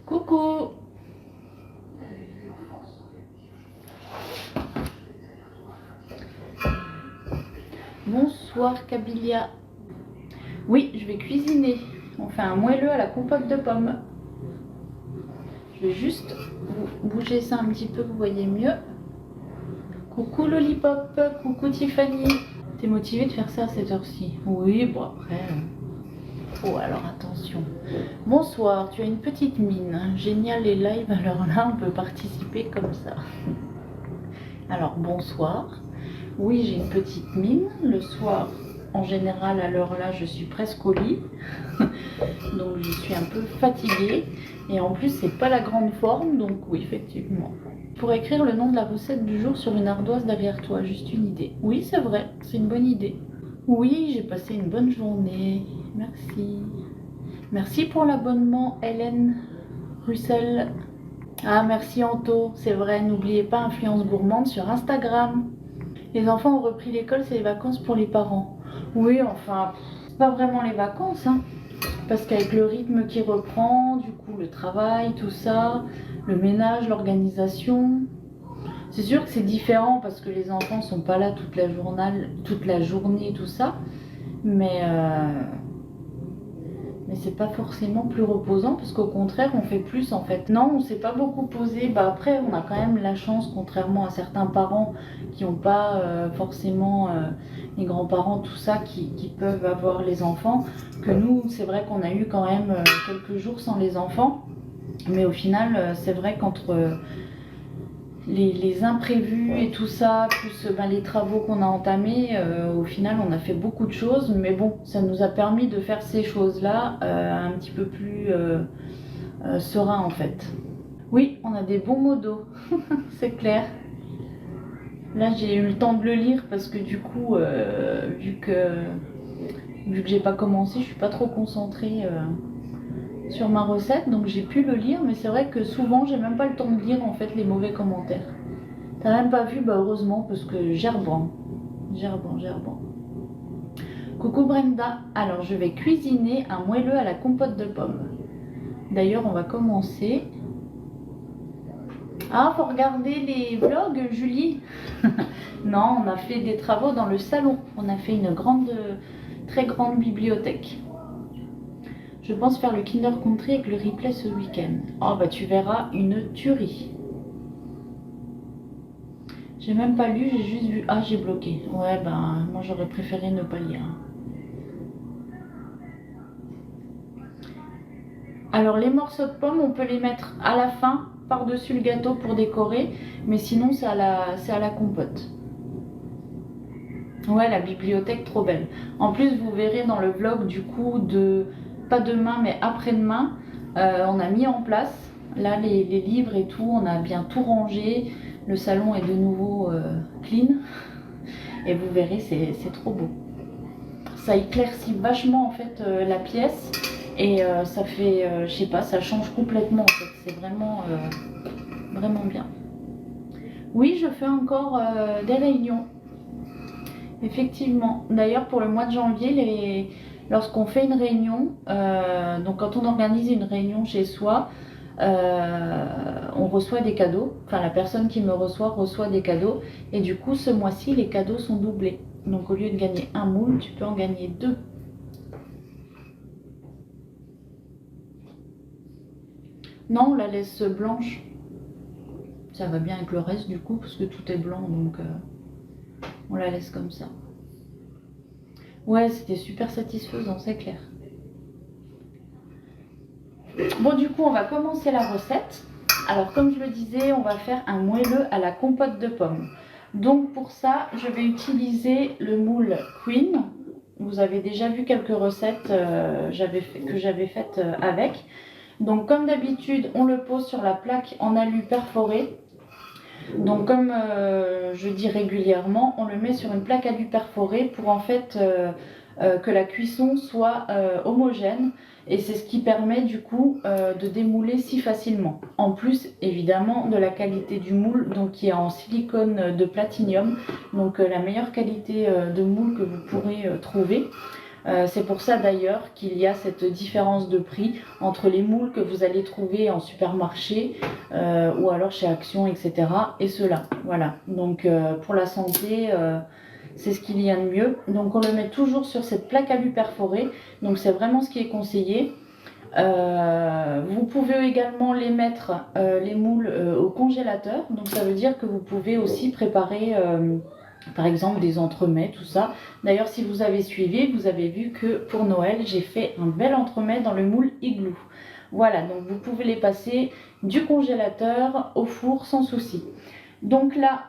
Coucou. Bonsoir Kabylia. Oui, je vais cuisiner. On fait un moelleux à la compote de pommes. Je vais juste bouger ça un petit peu, vous voyez mieux. Coucou Lollipop, coucou Tiffany. T'es motivée de faire ça à cette heure-ci? Oui, bon après... Oh, alors attention. Bonsoir, tu as une petite mine. Génial les lives, alors là on peut participer comme ça. Alors bonsoir. Oui, j'ai une petite mine. Le soir, en général, à l'heure là, je suis presque au lit. Donc je suis un peu fatiguée. Et en plus, c'est pas la grande forme, donc oui, effectivement. Pour écrire le nom de la recette du jour sur une ardoise derrière toi, juste une idée. Oui, c'est vrai, c'est une bonne idée. Oui, j'ai passé une bonne journée. Merci. Merci pour l'abonnement, Hélène Russell. Ah, merci Anto. C'est vrai, n'oubliez pas Influence Gourmande sur Instagram. Les enfants ont repris l'école, c'est les vacances pour les parents. Oui, enfin, c'est pas vraiment les vacances, hein. Parce qu'avec le rythme qui reprend, du coup, le travail, tout ça, le ménage, l'organisation... C'est sûr que c'est différent parce que les enfants sont pas là toute la journée, tout ça. Mais c'est pas forcément plus reposant parce qu'au contraire on fait plus en fait. Non, on s'est pas beaucoup posé. Bah après on a quand même la chance, contrairement à certains parents qui n'ont pas forcément les grands-parents, tout ça, qui peuvent avoir les enfants, que nous c'est vrai qu'on a eu quand même quelques jours sans les enfants. Mais au final c'est vrai qu'entre les imprévus et tout ça, plus les travaux qu'on a entamés, au final on a fait beaucoup de choses, mais bon, ça nous a permis de faire ces choses-là un petit peu plus serein en fait. Oui, on a des bons mots d'eau, c'est clair. Là j'ai eu le temps de le lire parce que du coup, vu que j'ai pas commencé, je suis pas trop concentrée sur ma recette, donc j'ai pu le lire, mais c'est vrai que souvent j'ai même pas le temps de lire en fait les mauvais commentaires. T'as même pas vu? Bah heureusement, parce que gerbant. Coucou Brenda, alors je vais cuisiner un moelleux à la compote de pommes. D'ailleurs on va commencer. Ah, faut regarder les vlogs Julie. Non, on a fait des travaux dans le salon. On a fait une très grande bibliothèque. Je pense faire le Kinder Country avec le replay ce week-end. Oh bah tu verras, une tuerie. J'ai même pas lu, j'ai juste vu... Ah, j'ai bloqué. Ouais, ben, moi j'aurais préféré ne pas lire. Alors les morceaux de pommes, on peut les mettre à la fin, par-dessus le gâteau pour décorer. Mais sinon, c'est à la compote. Ouais, la bibliothèque, trop belle. En plus, vous verrez dans le vlog, du coup, pas demain, mais après-demain, on a mis en place, là, les livres et tout, on a bien tout rangé. Le salon est de nouveau clean. Et vous verrez, c'est trop beau. Ça éclaircit vachement, en fait, la pièce. Et ça fait, je sais pas, ça change complètement, en fait. C'est vraiment, vraiment bien. Oui, je fais encore des réunions. Effectivement. D'ailleurs, pour le mois de janvier, lorsqu'on fait une réunion, donc quand on organise une réunion chez soi, on reçoit des cadeaux. Enfin, la personne qui me reçoit des cadeaux. Et du coup, ce mois-ci, les cadeaux sont doublés. Donc, au lieu de gagner un moule, tu peux en gagner 2. Non, on la laisse blanche. Ça va bien avec le reste, du coup, parce que tout est blanc. Donc, on la laisse comme ça. Ouais, c'était super satisfaisant, c'est clair. Bon, du coup, on va commencer la recette. Alors, comme je le disais, on va faire un moelleux à la compote de pommes. Donc, pour ça, je vais utiliser le moule Queen. Vous avez déjà vu quelques recettes que j'avais faites avec. Donc, comme d'habitude, on le pose sur la plaque en alu perforé. Donc, comme je dis régulièrement, on le met sur une plaque alu perforée pour en fait que la cuisson soit homogène. Et c'est ce qui permet du coup de démouler si facilement. En plus évidemment de la qualité du moule, donc qui est en silicone de platinium, donc la meilleure qualité de moule que vous pourrez trouver. C'est pour ça d'ailleurs qu'il y a cette différence de prix entre les moules que vous allez trouver en supermarché ou alors chez Action, etc. et ceux-là. Voilà, donc pour la santé, c'est ce qu'il y a de mieux. Donc on le met toujours sur cette plaque alu perforée, donc c'est vraiment ce qui est conseillé. Vous pouvez également les mettre, les moules, au congélateur, donc ça veut dire que vous pouvez aussi préparer par exemple des entremets, tout ça. D'ailleurs, si vous avez suivi, vous avez vu que pour Noël, j'ai fait un bel entremet dans le moule igloo. Voilà, donc vous pouvez les passer du congélateur au four sans souci. Donc là,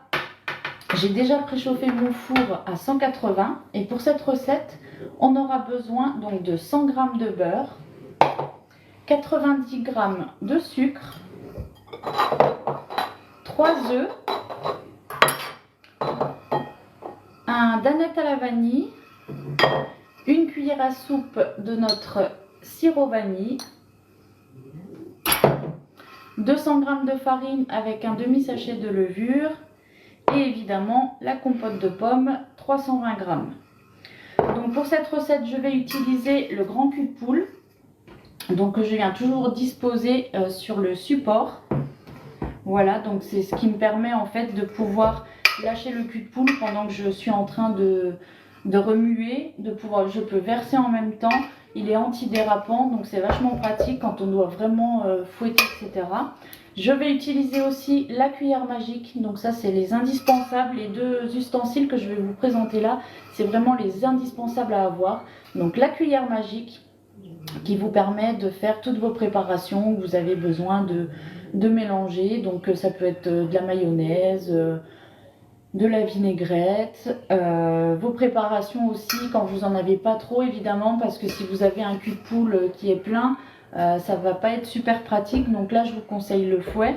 j'ai déjà préchauffé mon four à 180 et pour cette recette, on aura besoin donc de 100 g de beurre, 90 g de sucre, 3 œufs, un danette à la vanille, une cuillère à soupe de notre sirop vanille, 200 g de farine avec un demi-sachet de levure et évidemment la compote de pommes, 320 g. Donc pour cette recette, je vais utiliser le grand cul de poule, donc que je viens toujours disposer sur le support. Voilà, donc c'est ce qui me permet en fait de pouvoir lâcher le cul de poule pendant que je suis en train de remuer, je peux verser en même temps. Il est antidérapant, donc c'est vachement pratique quand on doit vraiment fouetter, etc. Je vais utiliser aussi la cuillère magique, donc ça c'est les indispensables, les deux ustensiles que je vais vous présenter là, c'est vraiment les indispensables à avoir. Donc la cuillère magique qui vous permet de faire toutes vos préparations que vous avez besoin de mélanger, donc ça peut être de la mayonnaise, de la vinaigrette, vos préparations aussi quand vous en avez pas trop évidemment, parce que si vous avez un cul de poule qui est plein, ça va pas être super pratique. Donc là je vous conseille le fouet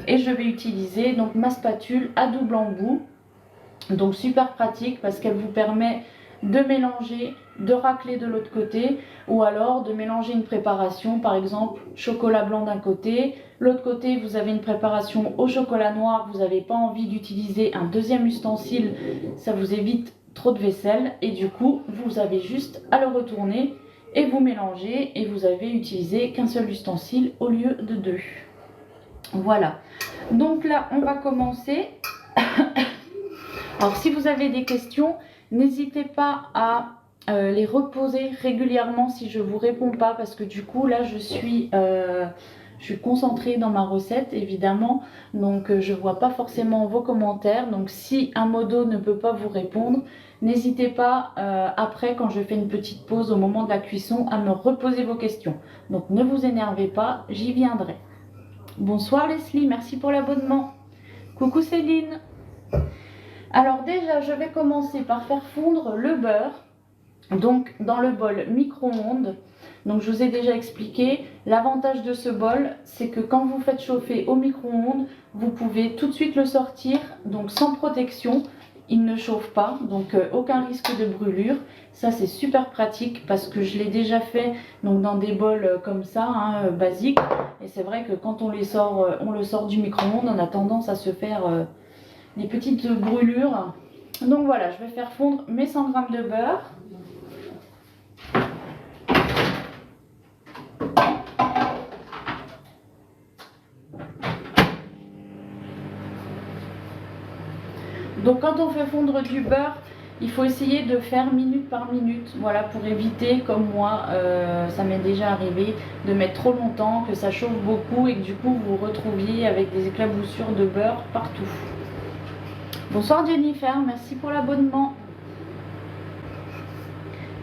et je vais utiliser donc ma spatule à double embout, donc super pratique parce qu'elle vous permet de mélanger, de racler de l'autre côté, ou alors de mélanger une préparation, par exemple chocolat blanc d'un côté, l'autre côté vous avez une préparation au chocolat noir, vous n'avez pas envie d'utiliser un deuxième ustensile, ça vous évite trop de vaisselle et du coup vous avez juste à le retourner et vous mélangez et vous avez utilisé qu'un seul ustensile au lieu de deux. Voilà, donc là on va commencer. Alors si vous avez des questions, n'hésitez pas à les reposer régulièrement si je ne vous réponds pas, parce que du coup là je suis concentrée dans ma recette évidemment, donc je ne vois pas forcément vos commentaires. Donc si un modo ne peut pas vous répondre, n'hésitez pas après, quand je fais une petite pause au moment de la cuisson, à me reposer vos questions. Donc ne vous énervez pas, j'y viendrai. Bonsoir Leslie, merci pour l'abonnement. Coucou Céline. Alors déjà, je vais commencer par faire fondre le beurre, donc dans le bol micro-ondes. Donc je vous ai déjà expliqué, l'avantage de ce bol, c'est que quand vous faites chauffer au micro-ondes, vous pouvez tout de suite le sortir, donc sans protection, il ne chauffe pas, donc aucun risque de brûlure. Ça c'est super pratique parce que je l'ai déjà fait donc dans des bols comme ça, hein, basiques. Et c'est vrai que quand on le sort du micro-ondes, on a tendance à se faire des petites brûlures. Donc voilà, je vais faire fondre mes 100 g de beurre. Donc quand on fait fondre du beurre, il faut essayer de faire minute par minute, voilà, pour éviter, comme moi, ça m'est déjà arrivé, de mettre trop longtemps, que ça chauffe beaucoup et que du coup vous vous retrouviez avec des éclaboussures de beurre partout. Bonsoir Jennifer, merci pour l'abonnement.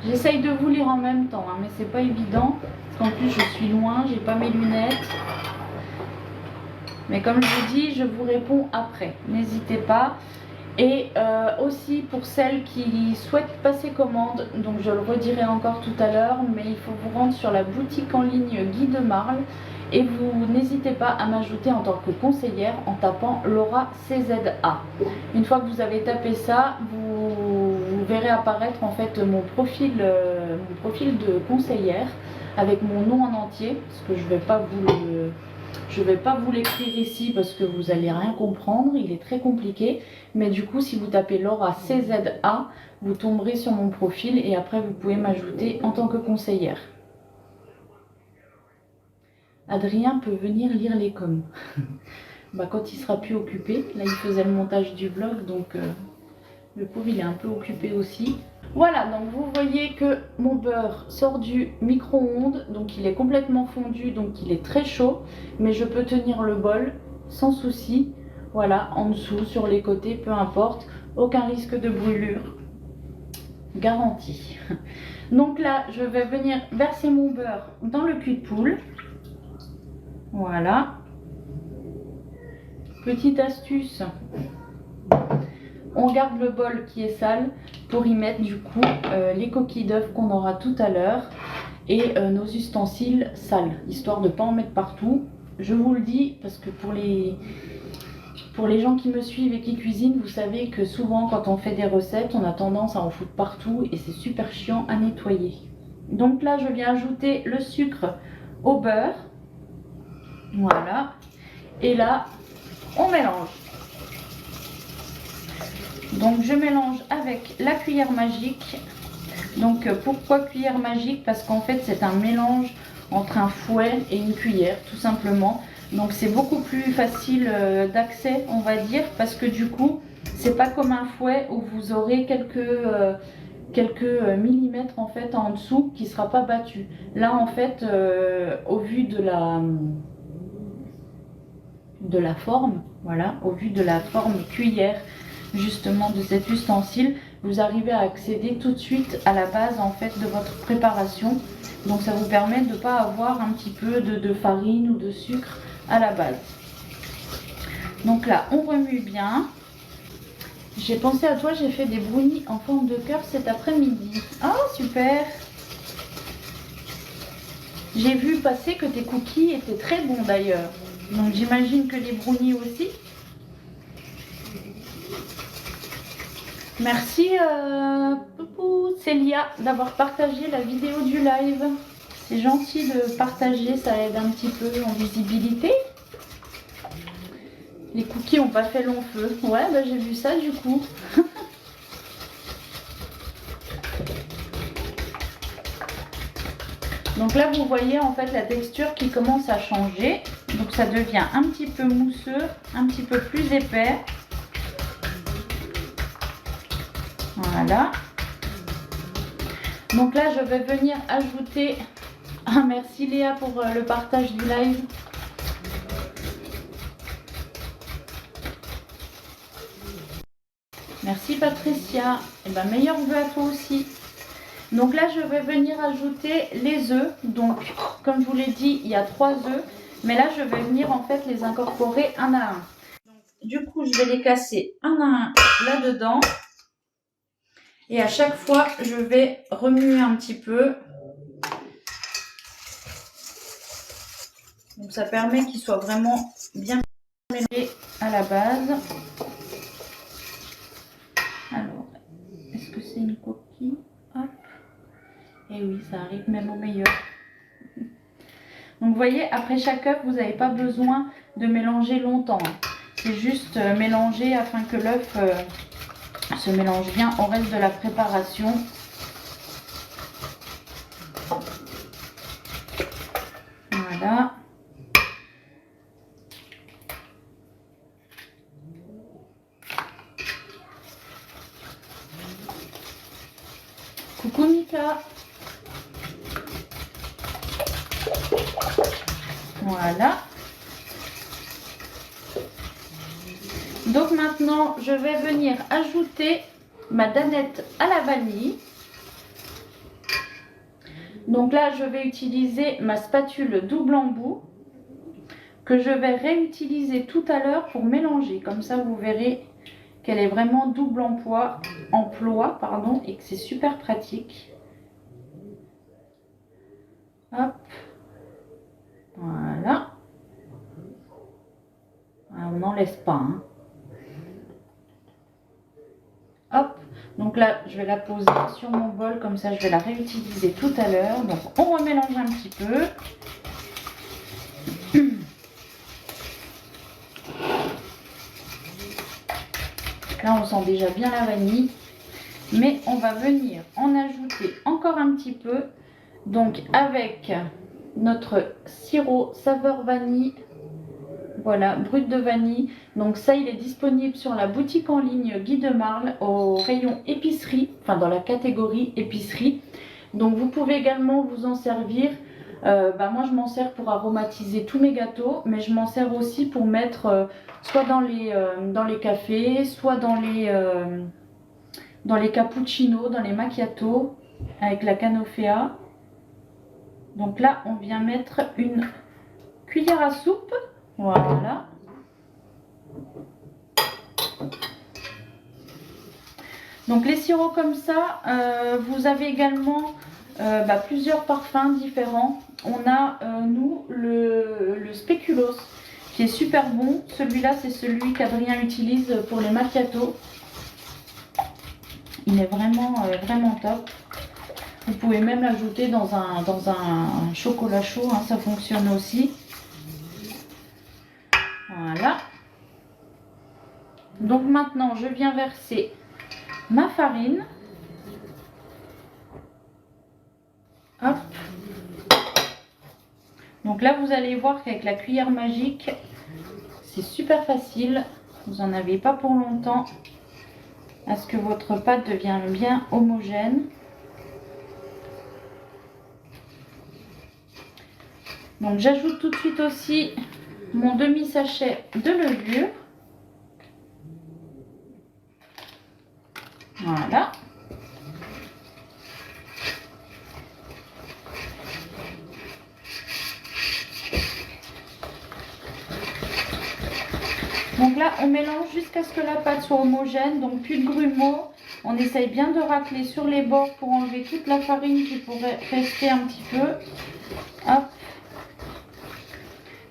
J'essaye de vous lire en même temps, hein, mais c'est pas évident, parce qu'en plus je suis loin, j'ai pas mes lunettes. Mais comme je vous dis, je vous réponds après, n'hésitez pas. Et aussi pour celles qui souhaitent passer commande, donc je le redirai encore tout à l'heure, mais il faut vous rendre sur la boutique en ligne Guy de Marle et vous n'hésitez pas à m'ajouter en tant que conseillère en tapant Laura CZA. Une fois que vous avez tapé ça, vous verrez apparaître en fait mon profil de conseillère avec mon nom en entier, parce que je ne vais pas Je ne vais pas vous l'écrire ici parce que vous n'allez rien comprendre, il est très compliqué. Mais du coup, si vous tapez Laura CZA, vous tomberez sur mon profil et après vous pouvez m'ajouter en tant que conseillère. Adrien peut venir lire les coms. Bah, quand il sera plus occupé, là il faisait le montage du vlog, donc le pauvre il est un peu occupé aussi. Voilà, donc vous voyez que mon beurre sort du micro-ondes, donc il est complètement fondu, donc il est très chaud, mais je peux tenir le bol sans souci. Voilà, en dessous, sur les côtés, peu importe, aucun risque de brûlure, garanti. Donc là, je vais venir verser mon beurre dans le cul de poule. Voilà. Petite astuce, on garde le bol qui est sale pour y mettre du coup les coquilles d'œufs qu'on aura tout à l'heure et nos ustensiles sales, histoire de ne pas en mettre partout. Je vous le dis parce que pour les gens qui me suivent et qui cuisinent, vous savez que souvent quand on fait des recettes, on a tendance à en foutre partout et c'est super chiant à nettoyer. Donc là, je viens ajouter le sucre au beurre. Voilà. Et là, on mélange. Donc je mélange avec la cuillère magique. Donc pourquoi cuillère magique? Parce qu'en fait c'est un mélange entre un fouet et une cuillère tout simplement. Donc c'est beaucoup plus facile d'accès on va dire, parce que du coup c'est pas comme un fouet où vous aurez quelques millimètres en fait en dessous qui sera pas battu. Là en fait au vu de la forme, voilà, au vu de la forme cuillère justement de cet ustensile, vous arrivez à accéder tout de suite à la base en fait de votre préparation. Donc ça vous permet de ne pas avoir un petit peu de farine ou de sucre à la base. Donc là on remue bien. J'ai pensé à toi, j'ai fait des brownies en forme de cœur cet après-midi. Ah super. J'ai vu passer que tes cookies étaient très bons d'ailleurs. Donc j'imagine que les brownies aussi. Merci Célia d'avoir partagé la vidéo du live. C'est gentil de partager, ça aide un petit peu en visibilité. Les cookies n'ont pas fait long feu. Ouais, bah, j'ai vu ça du coup. Donc là, vous voyez en fait la texture qui commence à changer. Donc ça devient un petit peu mousseux, un petit peu plus épais. Voilà. Donc là, je vais venir ajouter... Ah, merci Léa pour le partage du live. Merci Patricia. Et ben meilleur vœu à toi aussi. Donc là, je vais venir ajouter les œufs. Donc, comme je vous l'ai dit, il y a 3 œufs. Mais là, je vais venir en fait les incorporer un à un. Donc, du coup, je vais les casser un à un là-dedans. Et à chaque fois, je vais remuer un petit peu. Donc, ça permet qu'ils soient vraiment bien mélangés à la base. Alors, est-ce que c'est une coquille? Hop. Et oui, ça arrive même au meilleur. Donc, vous voyez, après chaque œuf, vous n'avez pas besoin de mélanger longtemps. C'est juste mélanger afin que l'œuf se mélange bien au reste de la préparation. Voilà. Coucou Mika. Voilà. Donc maintenant, je vais venir ajouter ma danette à la vanille. Donc là, je vais utiliser ma spatule double embout que je vais réutiliser tout à l'heure pour mélanger. Comme ça, vous verrez qu'elle est vraiment double emploi et que c'est super pratique. Hop. Voilà. On n'en laisse pas. Hein. Hop. Donc là, je vais la poser sur mon bol. Comme ça, je vais la réutiliser tout à l'heure. Donc, on remélange un petit peu. sent déjà bien la vanille. Mais on va venir en ajouter encore un petit peu. Donc avec notre sirop saveur vanille. Voilà, brut de vanille. Donc ça, il est disponible sur la boutique en ligne Guy de Marle au rayon épicerie, enfin dans la catégorie épicerie. Donc vous pouvez également vous en servir. Moi je m'en sers pour aromatiser tous mes gâteaux, mais je m'en sers aussi pour mettre soit dans les cafés, soit dans les cappuccinos, dans les macchiatos avec la canofea. Donc là on vient mettre une cuillère à soupe. Voilà. Donc les sirops comme ça, vous avez également plusieurs parfums différents. On a nous le spéculoos qui est super bon. Celui-là c'est celui qu'Adrien utilise pour les macchiatos. Il est vraiment top. Vous pouvez même l'ajouter dans un chocolat chaud, hein, ça fonctionne aussi. Voilà. Donc maintenant, je viens verser ma farine. Hop. Donc là, vous allez voir qu'avec la cuillère magique, c'est super facile. Vous n'en avez pas pour longtemps à ce que votre pâte devienne bien homogène. Donc j'ajoute tout de suite aussi mon demi-sachet de levure. Voilà. Donc là, on mélange jusqu'à ce que la pâte soit homogène, donc plus de grumeaux. On essaye bien de racler sur les bords pour enlever toute la farine qui pourrait rester un petit peu. Hop.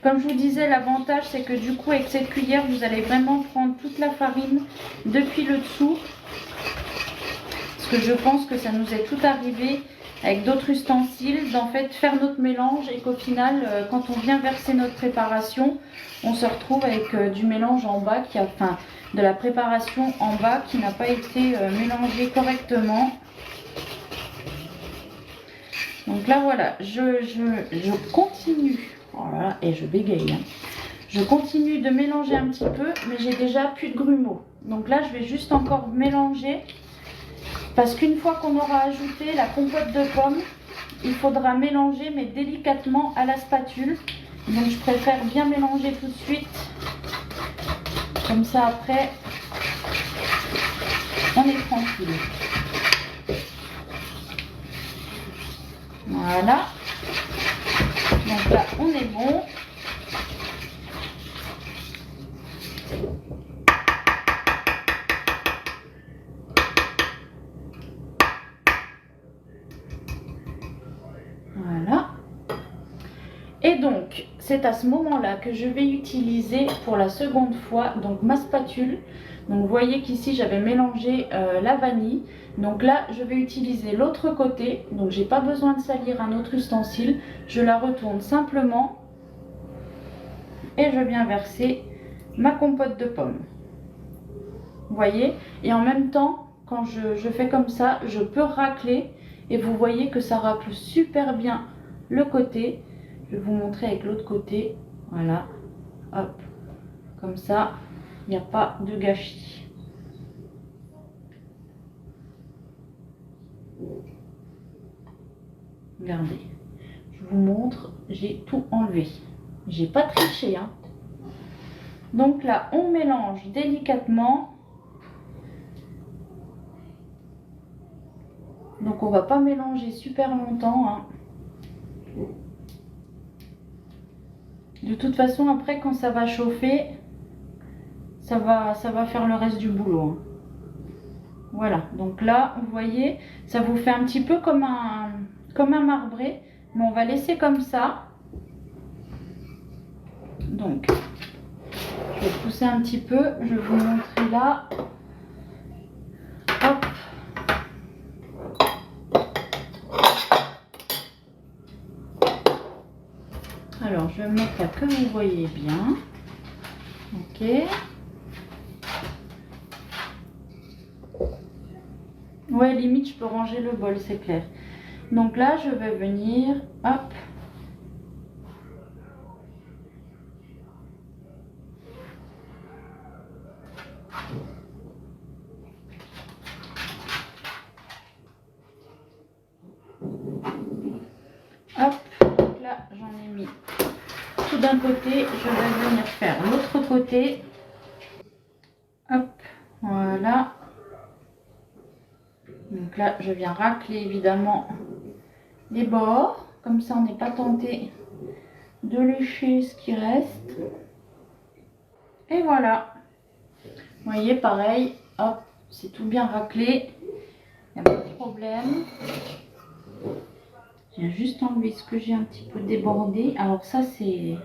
Comme je vous disais, l'avantage c'est que du coup avec cette cuillère, vous allez vraiment prendre toute la farine depuis le dessous. Parce que je pense que ça nous est tout arrivé avec d'autres ustensiles, d'en fait faire notre mélange et qu'au final, quand on vient verser notre préparation, on se retrouve avec du mélange en bas, de la préparation en bas qui n'a pas été mélangée correctement. Donc là voilà, je continue. Voilà, et je bégaye. Hein. Je continue de mélanger un petit peu, mais j'ai déjà plus de grumeaux. Donc là, je vais juste encore mélanger. Parce qu'une fois qu'on aura ajouté la compote de pommes, il faudra mélanger, mais délicatement à la spatule. Donc je préfère bien mélanger tout de suite. Comme ça, après, on est tranquille. Voilà. Donc là, on est bon. Voilà. Et donc, c'est à ce moment-là que je vais utiliser pour la seconde fois donc ma spatule. Donc, vous voyez qu'ici, j'avais mélangé la vanille. Donc là, je vais utiliser l'autre côté. Donc, j'ai pas besoin de salir un autre ustensile. Je la retourne simplement. Et je viens verser ma compote de pommes. Vous voyez? Et en même temps, quand je fais comme ça, je peux racler. Et vous voyez que ça racle super bien le côté. Je vais vous montrer avec l'autre côté. Voilà. Hop. Comme ça, il n'y a pas de gâchis. Regardez. Je vous montre. J'ai tout enlevé. J'ai pas triché, hein. Donc là, on mélange délicatement. Donc on va pas mélanger super longtemps, hein. De toute façon, après, quand ça va chauffer, ça va faire le reste du boulot, hein. Voilà. Donc là, vous voyez, ça vous fait un petit peu comme un marbré, mais on va laisser comme ça. Donc, je vais pousser un petit peu. Je vais vous montrer là. Hop. Alors, je vais me mettre là que vous voyez bien. Ok. Ouais, limite, je peux ranger le bol, c'est clair. Donc là, je vais venir, hop. Hop, donc là, j'en ai mis tout d'un côté. Je vais venir faire l'autre côté. Hop, voilà. Donc là, je viens racler évidemment les bords. Comme ça, on n'est pas tenté de lécher ce qui reste. Et voilà. Vous voyez, pareil, hop, c'est tout bien raclé. Il n'y a pas de problème. Je viens juste enlever ce que j'ai un petit peu débordé. Alors ça, c'est...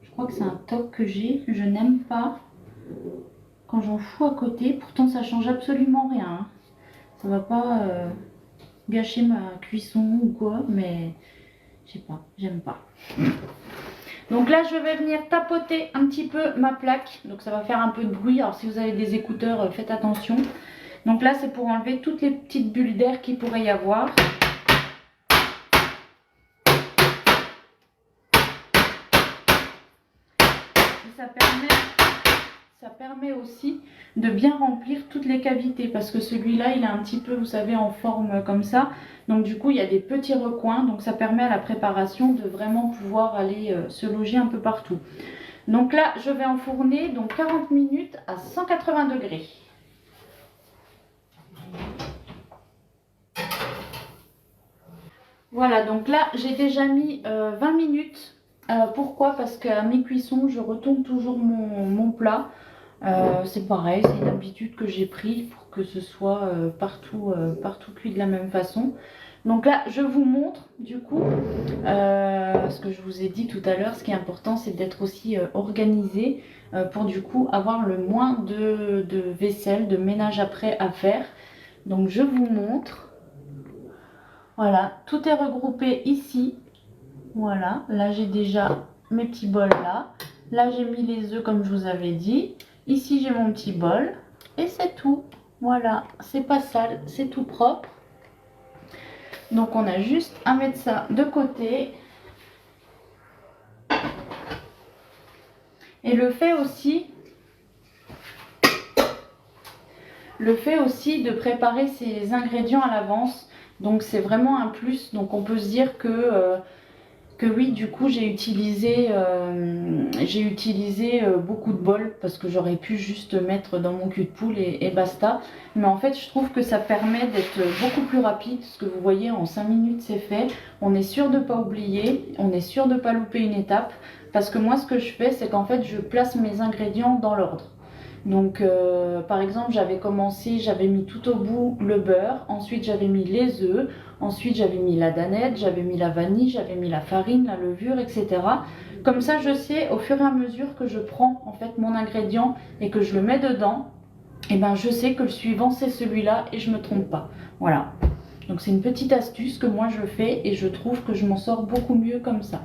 Je crois que c'est un toc que j'ai. Je n'aime pas quand j'en fous à côté. Pourtant, ça change absolument rien. Hein. Ça va pas gâcher ma cuisson ou quoi, mais je sais pas, j'aime pas. Donc là, je vais venir tapoter un petit peu ma plaque. Donc ça va faire un peu de bruit. Alors si vous avez des écouteurs, faites attention. Donc là, c'est pour enlever toutes les petites bulles d'air qu'il pourrait y avoir. Et ça permet aussi de bien remplir toutes les cavités. Parce que celui-là, il est un petit peu, vous savez, en forme comme ça. Donc du coup, il y a des petits recoins. Donc ça permet à la préparation de vraiment pouvoir aller se loger un peu partout. Donc là, je vais enfourner donc 40 minutes à 180 degrés. Voilà, donc là, j'ai déjà mis 20 minutes. Pourquoi? Parce qu'à mes cuissons, je retourne toujours mon plat. C'est pareil, c'est une habitude que j'ai prise pour que ce soit partout cuit de la même façon. Donc là, je vous montre du coup, ce que je vous ai dit tout à l'heure, ce qui est important, c'est d'être aussi organisé pour du coup avoir le moins de vaisselle, de ménage après à faire. Donc je vous montre. Voilà, tout est regroupé ici. Voilà, là j'ai déjà mes petits bols là. Là j'ai mis les œufs comme je vous avais dit. Ici j'ai mon petit bol. Et c'est tout. Voilà, c'est pas sale, c'est tout propre. Donc on a juste à mettre ça de côté. Et le fait aussi de préparer ces ingrédients à l'avance. Donc c'est vraiment un plus. Donc on peut se dire que oui, du coup j'ai utilisé beaucoup de bols parce que j'aurais pu juste mettre dans mon cul de poule et basta. Mais en fait je trouve que ça permet d'être beaucoup plus rapide. Ce que vous voyez, en 5 minutes c'est fait. On est sûr de ne pas oublier, on est sûr de ne pas louper une étape. Parce que moi ce que je fais, c'est qu'en fait je place mes ingrédients dans l'ordre. Donc par exemple j'avais mis tout au bout le beurre, ensuite j'avais mis les œufs, ensuite j'avais mis la danette, j'avais mis la vanille, j'avais mis la farine, la levure, etc. Comme ça je sais au fur et à mesure que je prends en fait mon ingrédient et que je le mets dedans, et ben je sais que le suivant c'est celui-là et je me trompe pas. Voilà. Donc c'est une petite astuce que moi je fais et je trouve que je m'en sors beaucoup mieux comme ça.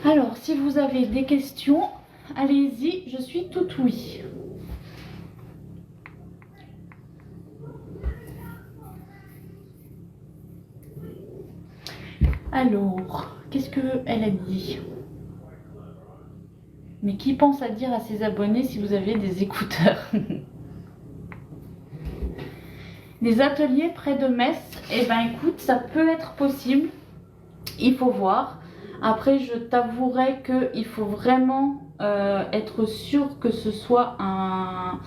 Alors si vous avez des questions, allez-y, je suis tout oui. Alors, qu'est-ce qu'elle a dit? Mais qui pense à dire à ses abonnés si vous avez des écouteurs? Des ateliers près de Metz, eh ben écoute, ça peut être possible. Il faut voir. Après, je t'avouerai qu'il faut vraiment être sûr que ce soit un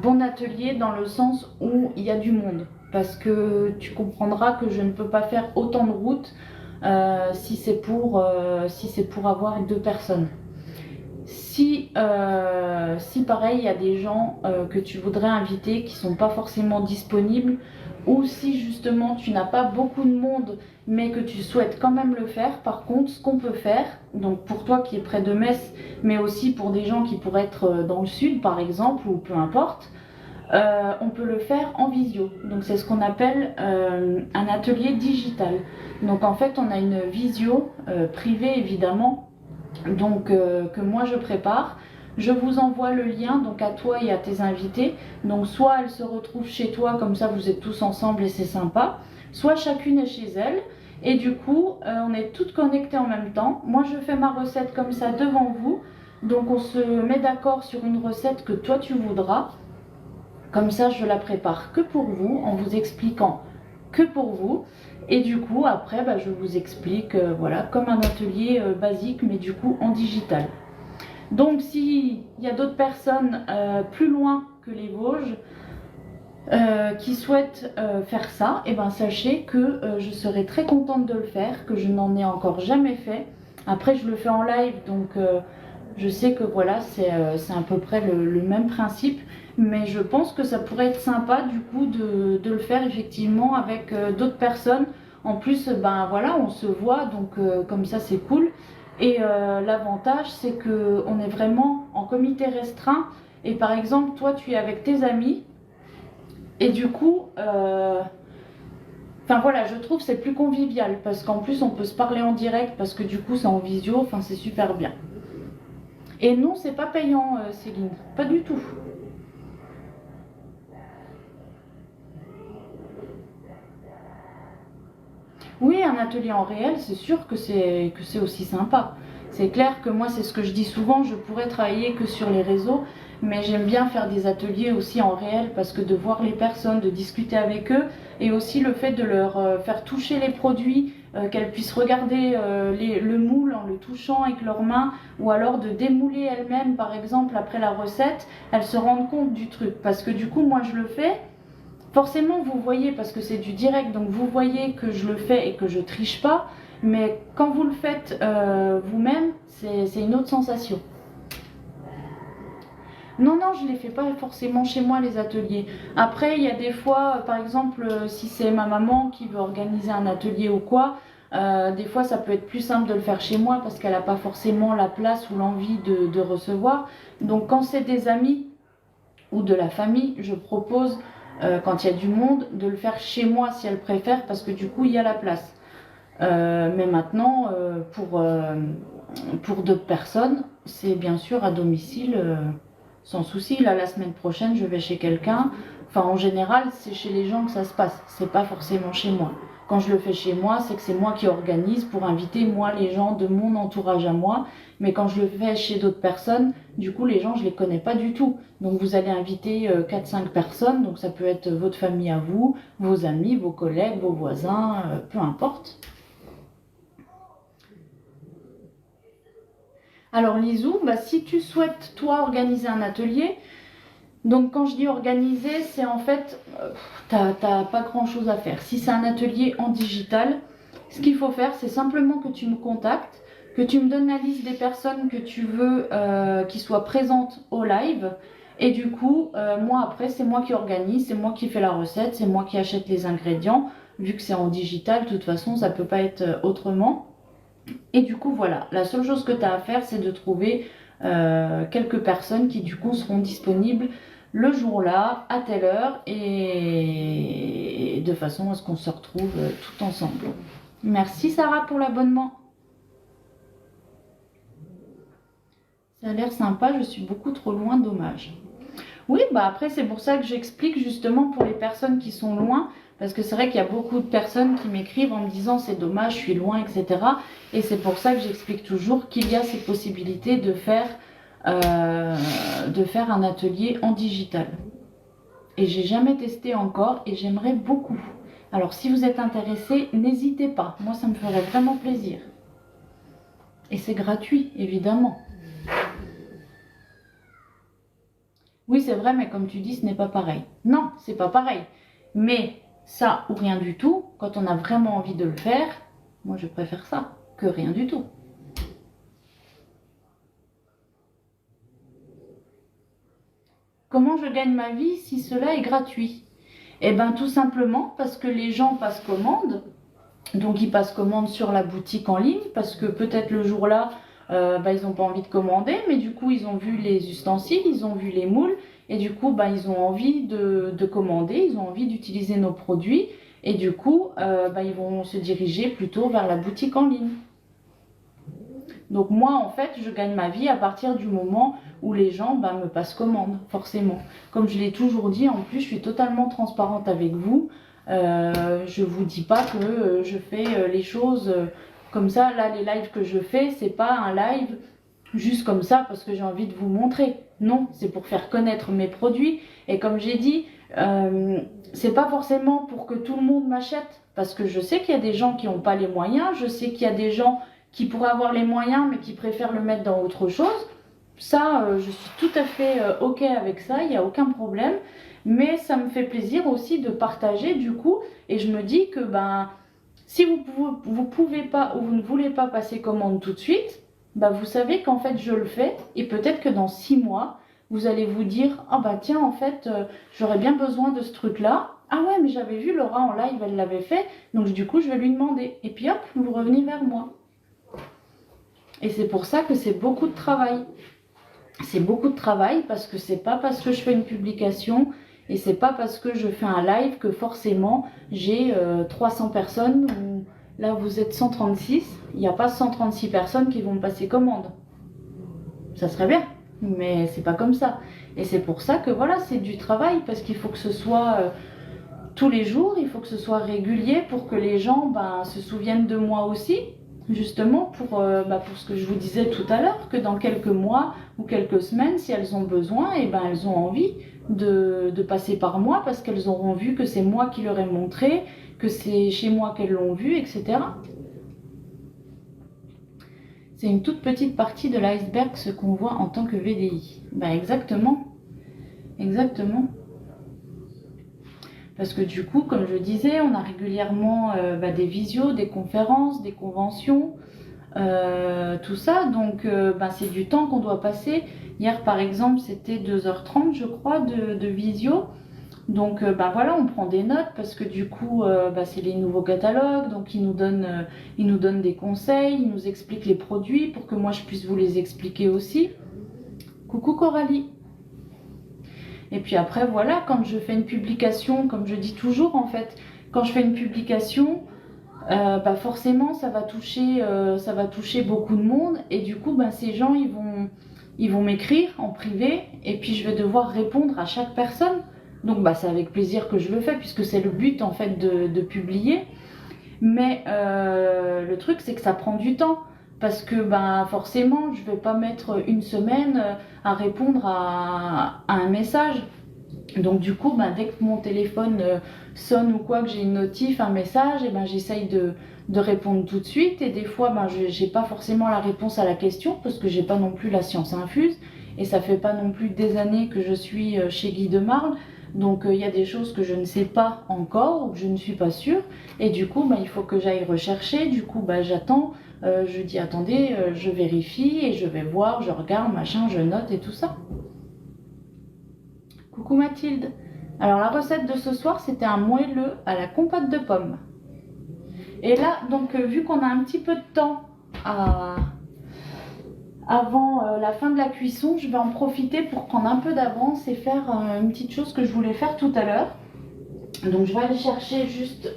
bon atelier dans le sens où il y a du monde. Parce que tu comprendras que je ne peux pas faire autant de routes si c'est pour avoir 2 personnes. Si pareil, il y a des gens que tu voudrais inviter qui ne sont pas forcément disponibles, ou si justement tu n'as pas beaucoup de monde mais que tu souhaites quand même le faire, par contre ce qu'on peut faire, donc pour toi qui es près de Metz, mais aussi pour des gens qui pourraient être dans le sud par exemple, ou peu importe, on peut le faire en visio. Donc c'est ce qu'on appelle un atelier digital. Donc en fait on a une visio privée évidemment, donc que moi je prépare. je vous envoie le lien donc à toi et à tes invités. Donc soit elles se retrouvent chez toi, comme ça vous êtes tous ensemble et c'est sympa, soit chacune est chez elle. Et du coup, on est toutes connectées en même temps. Moi, je fais ma recette comme ça devant vous. Donc, on se met d'accord sur une recette que toi, tu voudras. Comme ça, je la prépare que pour vous, en vous expliquant que pour vous. Et du coup, après, je vous explique, voilà, comme un atelier basique, mais du coup en digital. Donc, s'il y a d'autres personnes plus loin que les Vosges, qui souhaitent faire ça, et sachez que je serai très contente de le faire, que je n'en ai encore jamais fait. Après je le fais en live, donc je sais que voilà, c'est à peu près le même principe, mais je pense que ça pourrait être sympa du coup de le faire effectivement avec d'autres personnes. En plus, voilà, on se voit, donc comme ça c'est cool. Et l'avantage c'est que on est vraiment en comité restreint, et par exemple toi tu es avec tes amis. Et du coup, voilà, je trouve c'est plus convivial parce qu'en plus on peut se parler en direct parce que du coup c'est en visio, c'est super bien. Et non, c'est pas payant, Céline, pas du tout. Oui, un atelier en réel, c'est sûr que c'est aussi sympa. C'est clair que moi, c'est ce que je dis souvent, je pourrais travailler que sur les réseaux, mais j'aime bien faire des ateliers aussi en réel parce que de voir les personnes, de discuter avec eux, et aussi le fait de leur faire toucher les produits, qu'elles puissent regarder le moule en le touchant avec leurs mains, ou alors de démouler elles-mêmes, par exemple, après la recette, elles se rendent compte du truc. Parce que du coup, moi, je le fais. Forcément, vous voyez, parce que c'est du direct, donc vous voyez que je le fais et que je triche pas, mais quand vous le faites vous-même, c'est une autre sensation. Non, non, je ne les fais pas forcément chez moi, les ateliers. Après, il y a des fois, par exemple, si c'est ma maman qui veut organiser un atelier ou quoi, des fois, ça peut être plus simple de le faire chez moi parce qu'elle n'a pas forcément la place ou l'envie de recevoir. Donc, quand c'est des amis ou de la famille, je propose quand il y a du monde, de le faire chez moi si elle préfère, parce que du coup il y a la place. Mais maintenant, pour d'autres personnes, c'est bien sûr à domicile, sans souci. Là, la semaine prochaine, je vais chez quelqu'un. Enfin, en général, c'est chez les gens que ça se passe, c'est pas forcément chez moi. Quand je le fais chez moi, c'est que c'est moi qui organise pour inviter moi les gens de mon entourage à moi. Mais quand je le fais chez d'autres personnes, du coup les gens je les connais pas du tout. Donc vous allez inviter 4-5 personnes, donc ça peut être votre famille à vous, vos amis, vos collègues, vos voisins, peu importe. Alors Lisou, si tu souhaites toi organiser un atelier, donc quand je dis organiser, c'est en fait, t'as pas grand chose à faire. Si c'est un atelier en digital, ce qu'il faut faire, c'est simplement que tu me contactes, que tu me donnes la liste des personnes que tu veux qui soient présentes au live. Et du coup, moi après, c'est moi qui organise, c'est moi qui fais la recette, c'est moi qui achète les ingrédients. Vu que c'est en digital, de toute façon, ça peut pas être autrement. Et du coup, voilà, la seule chose que tu as à faire, c'est de trouver quelques personnes qui du coup seront disponibles le jour-là, à telle heure, et de façon à ce qu'on se retrouve tout ensemble. Merci Sarah pour l'abonnement. Ça a l'air sympa, je suis beaucoup trop loin, dommage. Oui, après c'est pour ça que j'explique justement pour les personnes qui sont loin, parce que c'est vrai qu'il y a beaucoup de personnes qui m'écrivent en me disant c'est dommage, je suis loin, etc. Et c'est pour ça que j'explique toujours qu'il y a ces possibilités de faire un atelier en digital. Et j'ai jamais testé encore et j'aimerais beaucoup. Alors si vous êtes intéressé, n'hésitez pas, moi ça me ferait vraiment plaisir. Et c'est gratuit, évidemment. Oui, c'est vrai, mais comme tu dis, ce n'est pas pareil. Non, c'est pas pareil. Mais ça ou rien du tout, quand on a vraiment envie de le faire, moi je préfère ça que rien du tout. Comment je gagne ma vie si cela est gratuit? Eh bien tout simplement parce que les gens passent commande. Donc ils passent commande sur la boutique en ligne parce que peut-être le jour-là, ils n'ont pas envie de commander, mais du coup ils ont vu les ustensiles, ils ont vu les moules, et du coup ils ont envie de commander, ils ont envie d'utiliser nos produits, et du coup ils vont se diriger plutôt vers la boutique en ligne. Donc moi, en fait, je gagne ma vie à partir du moment où les gens me passent commande, forcément. Comme je l'ai toujours dit, en plus, je suis totalement transparente avec vous. Je vous dis pas que je fais les choses comme ça. Là, les lives que je fais, c'est pas un live juste comme ça parce que j'ai envie de vous montrer. Non, c'est pour faire connaître mes produits. Et comme j'ai dit, c'est pas forcément pour que tout le monde m'achète. Parce que je sais qu'il y a des gens qui n'ont pas les moyens. Je sais qu'il y a des gens qui pourraient avoir les moyens mais qui préfèrent le mettre dans autre chose. Ça, je suis tout à fait OK avec ça. Il n'y a aucun problème. Mais ça me fait plaisir aussi de partager du coup. Et je me dis que si vous pouvez pas ou vous ne voulez pas passer commande tout de suite, vous savez qu'en fait je le fais et peut-être que dans 6 mois, vous allez vous dire « Ah tiens, en fait, j'aurais bien besoin de ce truc-là. Ah ouais, mais j'avais vu Laura en live, elle l'avait fait, donc du coup je vais lui demander. » Et puis hop, vous revenez vers moi. Et c'est pour ça que c'est beaucoup de travail. C'est beaucoup de travail parce que c'est pas parce que je fais une publication et c'est pas parce que je fais un live que forcément j'ai 300 personnes ou là vous êtes 136, il n'y a pas 136 personnes qui vont me passer commande. Ça serait bien, mais c'est pas comme ça. Et c'est pour ça que voilà, c'est du travail parce qu'il faut que ce soit tous les jours, il faut que ce soit régulier pour que les gens se souviennent de moi aussi. Justement pour ce que je vous disais tout à l'heure, que dans quelques mois ou quelques semaines, si elles ont besoin, elles ont envie de passer par moi parce qu'elles auront vu que c'est moi qui leur ai montré, que c'est chez moi qu'elles l'ont vu, etc. C'est une toute petite partie de l'iceberg ce qu'on voit en tant que VDI. Exactement. Exactement. Parce que du coup, comme je disais, on a régulièrement des visios, des conférences, des conventions, tout ça. Donc, c'est du temps qu'on doit passer. Hier, par exemple, c'était 2h30, je crois, de visio. Donc, voilà, on prend des notes parce que du coup, c'est les nouveaux catalogues. Donc, ils nous donnent des conseils, ils nous expliquent les produits pour que moi, je puisse vous les expliquer aussi. Coucou Coralie. Et puis après, voilà, quand je fais une publication, comme je dis toujours en fait, quand je fais une publication, forcément ça va toucher beaucoup de monde. Et du coup, ces gens, ils vont m'écrire en privé et puis je vais devoir répondre à chaque personne. Donc c'est avec plaisir que je le fais puisque c'est le but en fait de publier. Mais le truc, c'est que ça prend du temps. Parce que forcément, je ne vais pas mettre une semaine à répondre à un message. Donc du coup, dès que mon téléphone sonne ou quoi, que j'ai une notif, un message, j'essaye de répondre tout de suite. Et des fois, je n'ai pas forcément la réponse à la question parce que je n'ai pas non plus la science infuse. Et ça ne fait pas non plus des années que je suis chez Guy de Marle. Donc il y a des choses que je ne sais pas encore ou que je ne suis pas sûre. Et du coup, il faut que j'aille rechercher. Du coup, j'attends. Je dis attendez, je vérifie et je vais voir, je regarde, machin, je note et tout ça. Coucou Mathilde. Alors la recette de ce soir, c'était un moelleux à la compote de pommes. Et là, donc vu qu'on a un petit peu de temps avant la fin de la cuisson, je vais en profiter pour prendre un peu d'avance et faire une petite chose que je voulais faire tout à l'heure. Donc je vais aller chercher juste...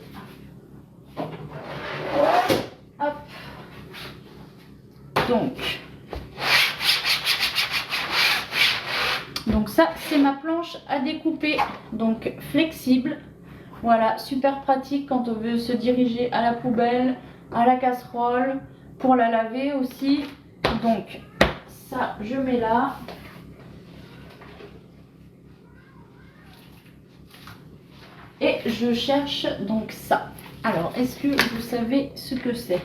Hop. Donc ça, c'est ma planche à découper, donc flexible. Voilà, super pratique quand on veut se diriger à la poubelle, à la casserole, pour la laver aussi. Donc ça, je mets là. Et je cherche donc ça. Alors, est-ce que vous savez ce que c'est ?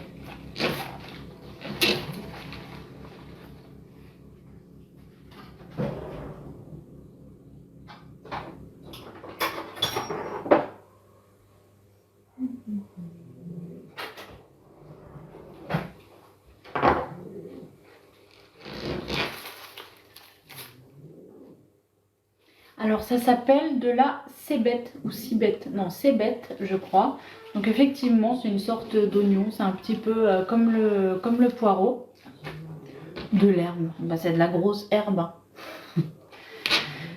Alors ça s'appelle de la cébette ou cibette, non cébette je crois. Donc effectivement c'est une sorte d'oignon, c'est un petit peu comme le poireau. De l'herbe, c'est de la grosse herbe.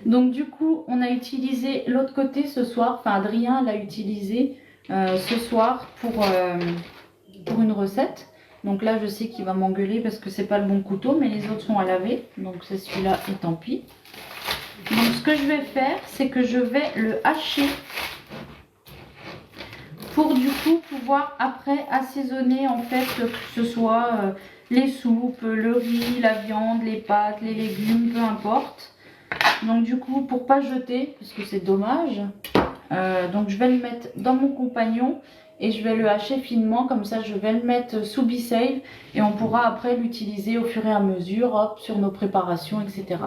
Donc du coup on a utilisé l'autre côté ce soir, enfin Adrien l'a utilisé ce soir pour une recette. Donc là je sais qu'il va m'engueuler parce que c'est pas le bon couteau, mais les autres sont à laver, donc c'est celui-là et tant pis. Donc ce que je vais faire, c'est que je vais le hacher pour du coup pouvoir après assaisonner en fait, que ce soit les soupes, le riz, la viande, les pâtes, les légumes, peu importe. Donc du coup pour pas jeter parce que c'est dommage, donc je vais le mettre dans mon compagnon et je vais le hacher finement, comme ça je vais le mettre sous B-Save et on pourra après l'utiliser au fur et à mesure, hop, sur nos préparations, etc.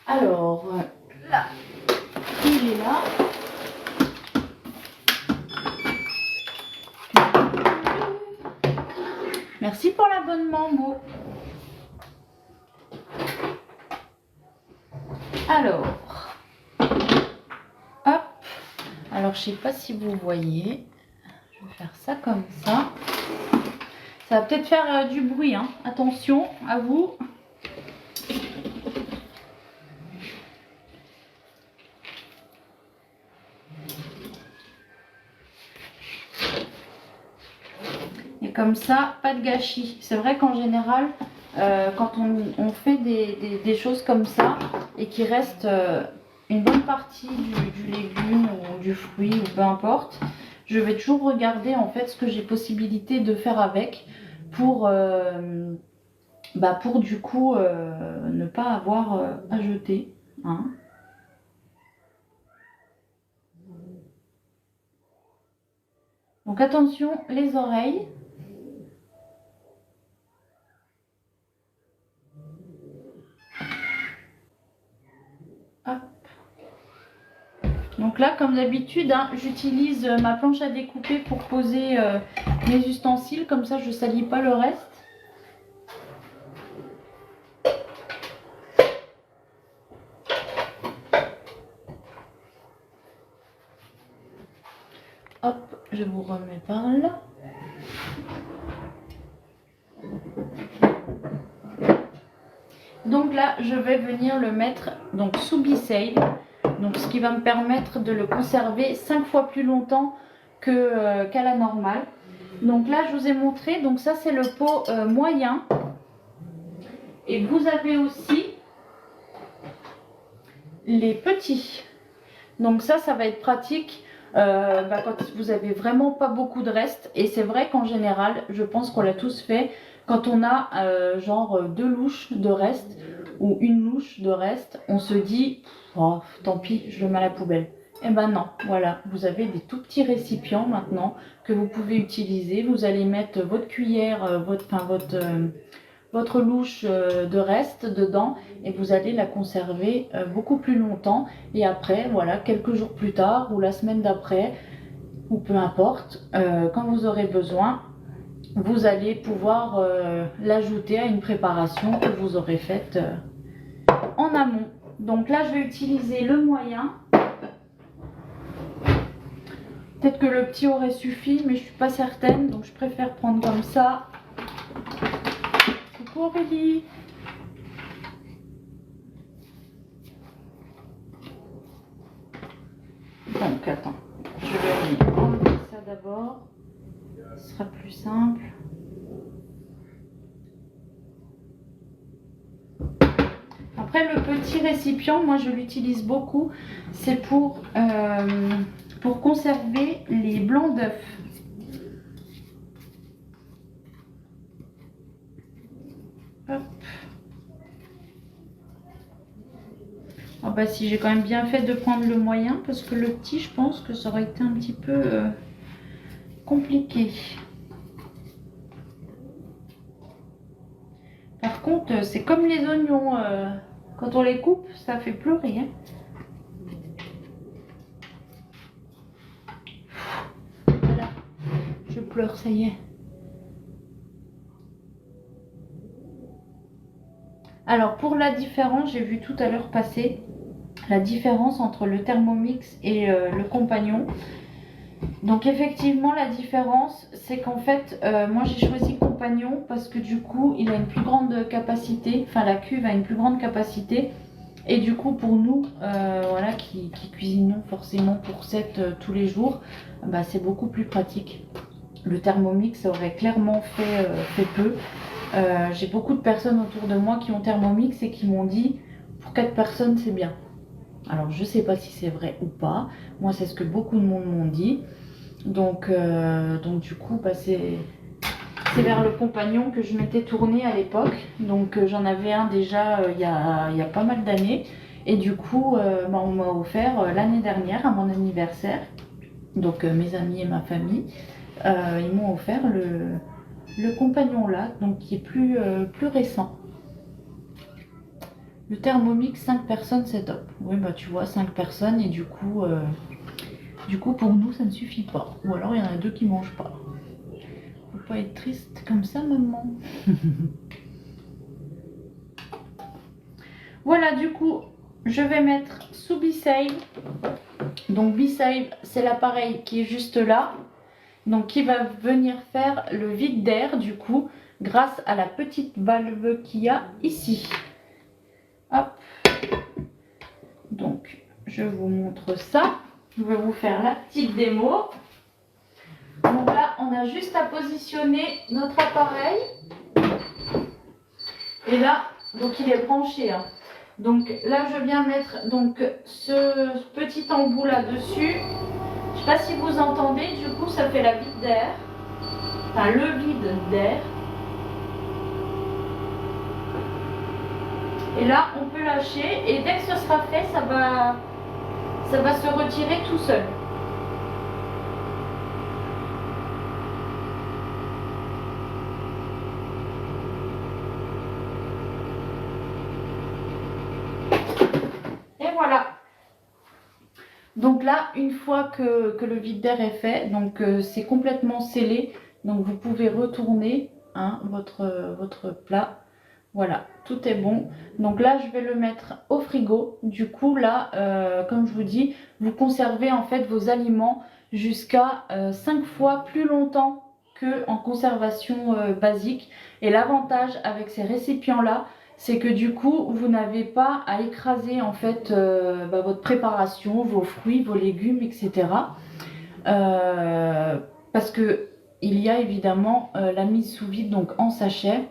Alors là, il est là. Merci pour l'abonnement, Mo. Alors, hop. Alors, je sais pas si vous voyez. Je vais faire ça comme ça. Ça va peut-être faire du bruit, hein. Attention à vous. Et comme ça, pas de gâchis. C'est vrai qu'en général, quand on fait des choses comme ça et qu'il reste une bonne partie du légume ou du fruit ou peu importe, je vais toujours regarder en fait ce que j'ai possibilité de faire avec pour du coup ne pas avoir à jeter. Hein. Donc attention les oreilles. Hop. Donc là, comme d'habitude, hein, j'utilise ma planche à découper pour poser mes ustensiles. Comme ça, je ne salis pas le reste. Hop, je vous remets par là. Donc là, je vais venir le mettre donc, sous B-Save. Donc ce qui va me permettre de le conserver 5 fois plus longtemps qu'à la normale. Donc là, je vous ai montré. Donc ça, c'est le pot moyen. Et vous avez aussi les petits. Donc ça va être pratique quand vous avez vraiment pas beaucoup de reste. Et c'est vrai qu'en général, je pense qu'on l'a tous fait, quand on a genre 2 louches de reste ou une louche de reste, on se dit oh, tant pis, je le mets à la poubelle. Et ben non, voilà, vous avez des tout petits récipients maintenant que vous pouvez utiliser. Vous allez mettre votre cuillère, votre louche de reste dedans et vous allez la conserver beaucoup plus longtemps. Et après, voilà, quelques jours plus tard ou la semaine d'après, ou peu importe, quand vous aurez besoin, vous allez pouvoir l'ajouter à une préparation que vous aurez faite en amont. Donc là, je vais utiliser le moyen. Peut-être que le petit aurait suffi, mais je suis pas certaine, donc je préfère prendre comme ça. Coucou Aurélie. Donc attends, je vais enlever ça d'abord, ce sera plus simple. Après le petit récipient, moi je l'utilise beaucoup, c'est pour conserver les blancs d'œufs. Hop. Oh bah si, j'ai quand même bien fait de prendre le moyen parce que le petit, je pense que ça aurait été un petit peu compliqué. Par contre, c'est comme les oignons, quand on les coupe, ça fait pleurer. Hein. Voilà, je pleure, ça y est. Alors pour la différence, j'ai vu tout à l'heure passer la différence entre le Thermomix et le compagnon. Donc effectivement la différence c'est qu'en fait moi j'ai choisi compagnon parce que du coup il a une plus grande capacité, enfin la cuve a une plus grande capacité et du coup pour nous voilà qui cuisinons forcément pour 7 tous les jours, bah, c'est beaucoup plus pratique. le Thermomix aurait clairement fait peu. J'ai beaucoup de personnes autour de moi qui ont Thermomix et qui m'ont dit pour 4 personnes c'est bien. Alors je sais pas si c'est vrai ou pas. Moi c'est ce que beaucoup de monde m'ont dit. Donc du coup bah, c'est vers le compagnon que je m'étais tournée à l'époque. Donc j'en avais un déjà il y a pas mal d'années. Et du coup bah, on m'a offert l'année dernière à mon anniversaire. Donc mes amis et ma famille, ils m'ont offert le compagnon là, donc qui est plus récent. Le Thermomix 5 personnes c'est top. Oui bah tu vois 5 personnes et du coup pour nous ça ne suffit pas. Ou alors il y en a 2 qui mangent pas. Faut pas être triste comme ça maman. Voilà du coup je vais mettre sous B-Save. Donc B-Save c'est l'appareil qui est juste là. Donc qui va venir faire le vide d'air du coup grâce à la petite valve qu'il y a ici. Hop. Donc je vous montre ça. Je vais vous faire la petite démo. Donc là on a juste à positionner notre appareil. Et là donc il est branché. Hein. Donc là je viens mettre donc ce petit embout là dessus. Je sais pas si vous entendez, du coup ça fait la vide d'air. Enfin le vide d'air. Et là, on peut lâcher et dès que ce sera fait, ça va se retirer tout seul. Et voilà. Donc là, une fois que le vide d'air est fait, donc c'est complètement scellé. Donc vous pouvez retourner hein, votre plat. Voilà, tout est bon. Donc là, je vais le mettre au frigo. Du coup, là, comme je vous dis, vous conservez en fait vos aliments jusqu'à 5 fois plus longtemps qu'en conservation basique. Et l'avantage avec ces récipients-là, c'est que du coup, vous n'avez pas à écraser en fait votre préparation, vos fruits, vos légumes, etc. Parce que il y a évidemment la mise sous vide, donc en sachet.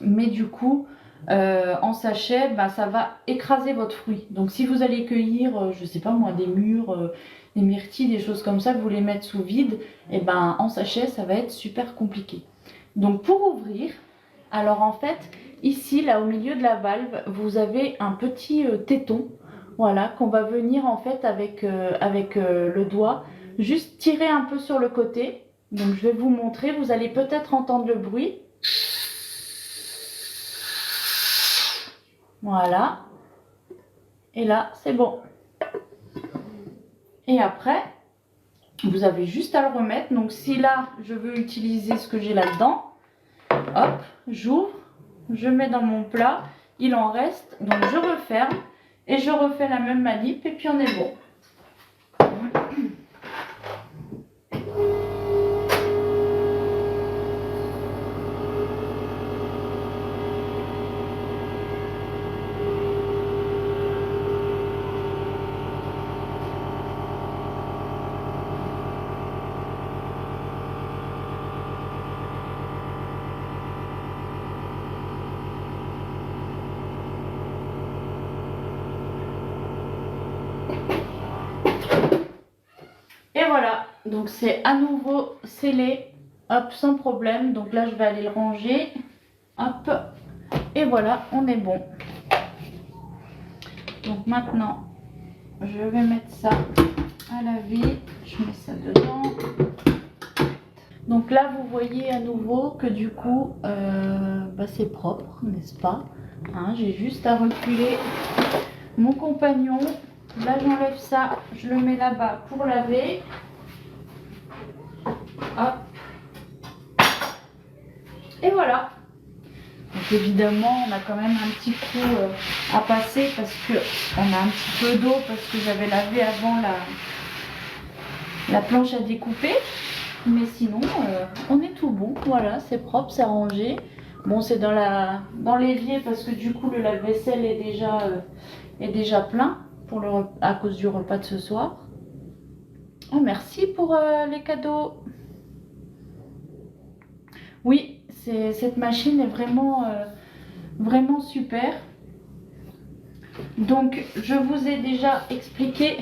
Mais du coup, en sachet, bah, ça va écraser votre fruit. Donc si vous allez cueillir, je sais pas moi, des mûres, des myrtilles, des choses comme ça, que vous les mettez sous vide, et ben en sachet, ça va être super compliqué. Donc pour ouvrir, alors en fait, ici, là au milieu de la valve, vous avez un petit téton, voilà, qu'on va venir en fait avec le doigt, juste tirer un peu sur le côté. Donc je vais vous montrer, vous allez peut-être entendre le bruit. Voilà. Et là, c'est bon. Et après, vous avez juste à le remettre. Donc si là, je veux utiliser ce que j'ai là-dedans, hop, j'ouvre, je mets dans mon plat, il en reste. Donc je referme et je refais la même manip et puis on est bon. Et voilà, donc c'est à nouveau scellé, hop, sans problème. Donc là, je vais aller le ranger, hop, et voilà, on est bon. Donc maintenant, je vais mettre ça à laver, je mets ça dedans. Donc là, vous voyez à nouveau que du coup, c'est propre, n'est-ce pas hein, j'ai juste à reculer mon compagnon. Là, j'enlève ça, je le mets là-bas pour laver. Hop. Et voilà. Donc évidemment, on a quand même un petit coup à passer parce que on a un petit peu d'eau parce que j'avais lavé avant la planche à découper. Mais sinon, on est tout bon. Voilà, c'est propre, c'est rangé. Bon, c'est dans l'évier parce que du coup, le lave-vaisselle est déjà plein à cause du repas de ce soir. Oh, merci pour les cadeaux. Oui, cette machine est vraiment, vraiment super. Donc, je vous ai déjà expliqué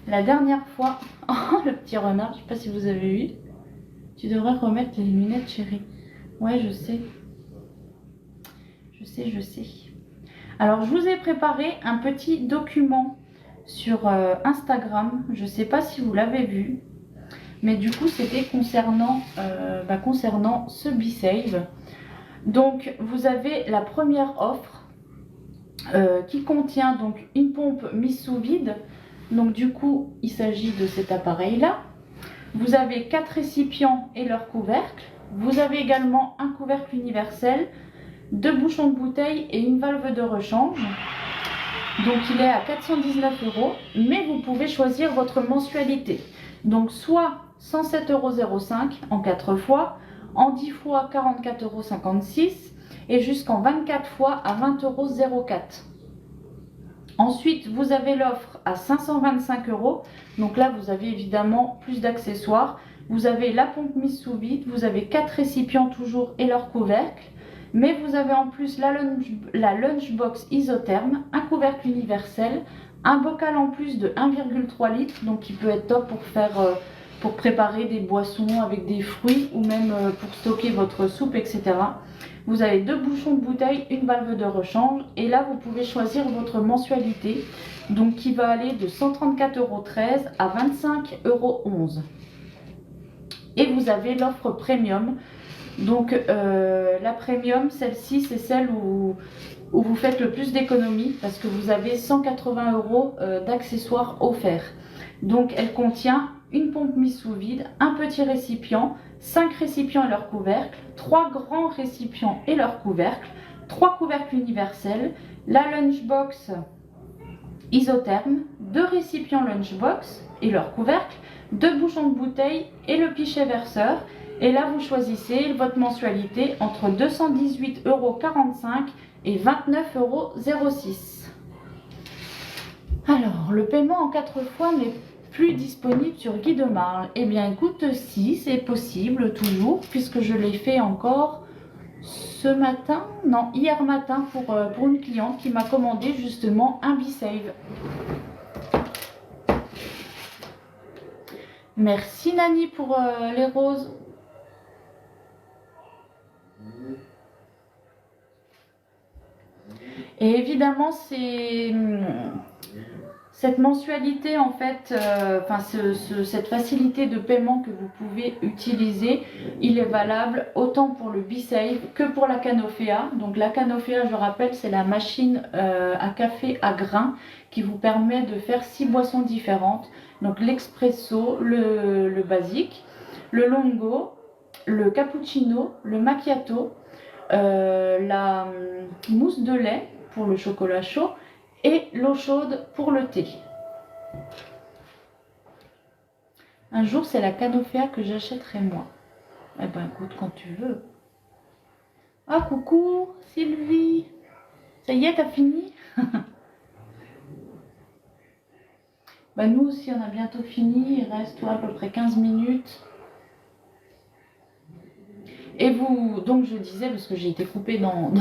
la dernière fois. Oh, le petit renard, je ne sais pas si vous avez vu. Tu devrais remettre les lunettes, chérie. Ouais, je sais. Je sais, je sais. Alors, je vous ai préparé un petit document sur Instagram. Je ne sais pas si vous l'avez vu. Mais du coup, c'était concernant ce B-Save. Donc, vous avez la première offre qui contient donc une pompe mise sous vide. Donc, du coup, il s'agit de cet appareil-là. Vous avez 4 récipients et leur couvercle. Vous avez également un couvercle universel, 2 bouchons de bouteille et une valve de rechange. Donc il est à 419 €, mais vous pouvez choisir votre mensualité. Donc soit 107,05 € en 4 fois, en 10 fois 44,56 € et jusqu'en 24 fois à 20,04 €. Ensuite, vous avez l'offre à 525 €. Donc là, vous avez évidemment plus d'accessoires. Vous avez la pompe mise sous vide, vous avez 4 récipients toujours et leur couvercle. Mais vous avez en plus la lunchbox isotherme, un couvercle universel, un bocal en plus de 1,3 litres, donc qui peut être top pour préparer des boissons avec des fruits ou même pour stocker votre soupe, etc. Vous avez 2 bouchons de bouteille, une valve de rechange et là vous pouvez choisir votre mensualité, donc qui va aller de 134,13 € à 25,11 €. Et vous avez l'offre premium. Donc la premium, celle-ci, c'est celle où vous faites le plus d'économies parce que vous avez 180 € d'accessoires offerts. Donc elle contient une pompe mise sous vide, un petit récipient, 5 récipients et leur couvercle, 3 grands récipients et leur couvercle, 3 couvercles universels, la lunchbox isotherme, 2 récipients lunchbox et leur couvercle, 2 bouchons de bouteille et le pichet verseur. Et là, vous choisissez votre mensualité entre 218,45 € et 29,06 €. Alors, le paiement en 4 fois n'est plus disponible sur Guy Marle. Eh bien, écoute, si, c'est possible toujours, puisque je l'ai fait encore ce matin, non, hier matin pour une cliente qui m'a commandé justement un B-Save. Merci Nani pour les roses. Et évidemment, c'est cette mensualité en fait, cette facilité de paiement que vous pouvez utiliser, il est valable autant pour le B-Save que pour la Canofea. Donc la Canofea, je rappelle, c'est la machine à café à grains qui vous permet de faire 6 boissons différentes. Donc l'expresso, le basique, le longo, le cappuccino, le macchiato, la mousse de lait pour le chocolat chaud et l'eau chaude pour le thé. Un jour, c'est la Canofea que j'achèterai moi. Eh ben écoute, quand tu veux. Ah coucou Sylvie. Ça y est, t'as fini? Bah nous aussi, on a bientôt fini. Il reste à peu près 15 minutes. Et vous, donc je disais, parce que j'ai été coupée dans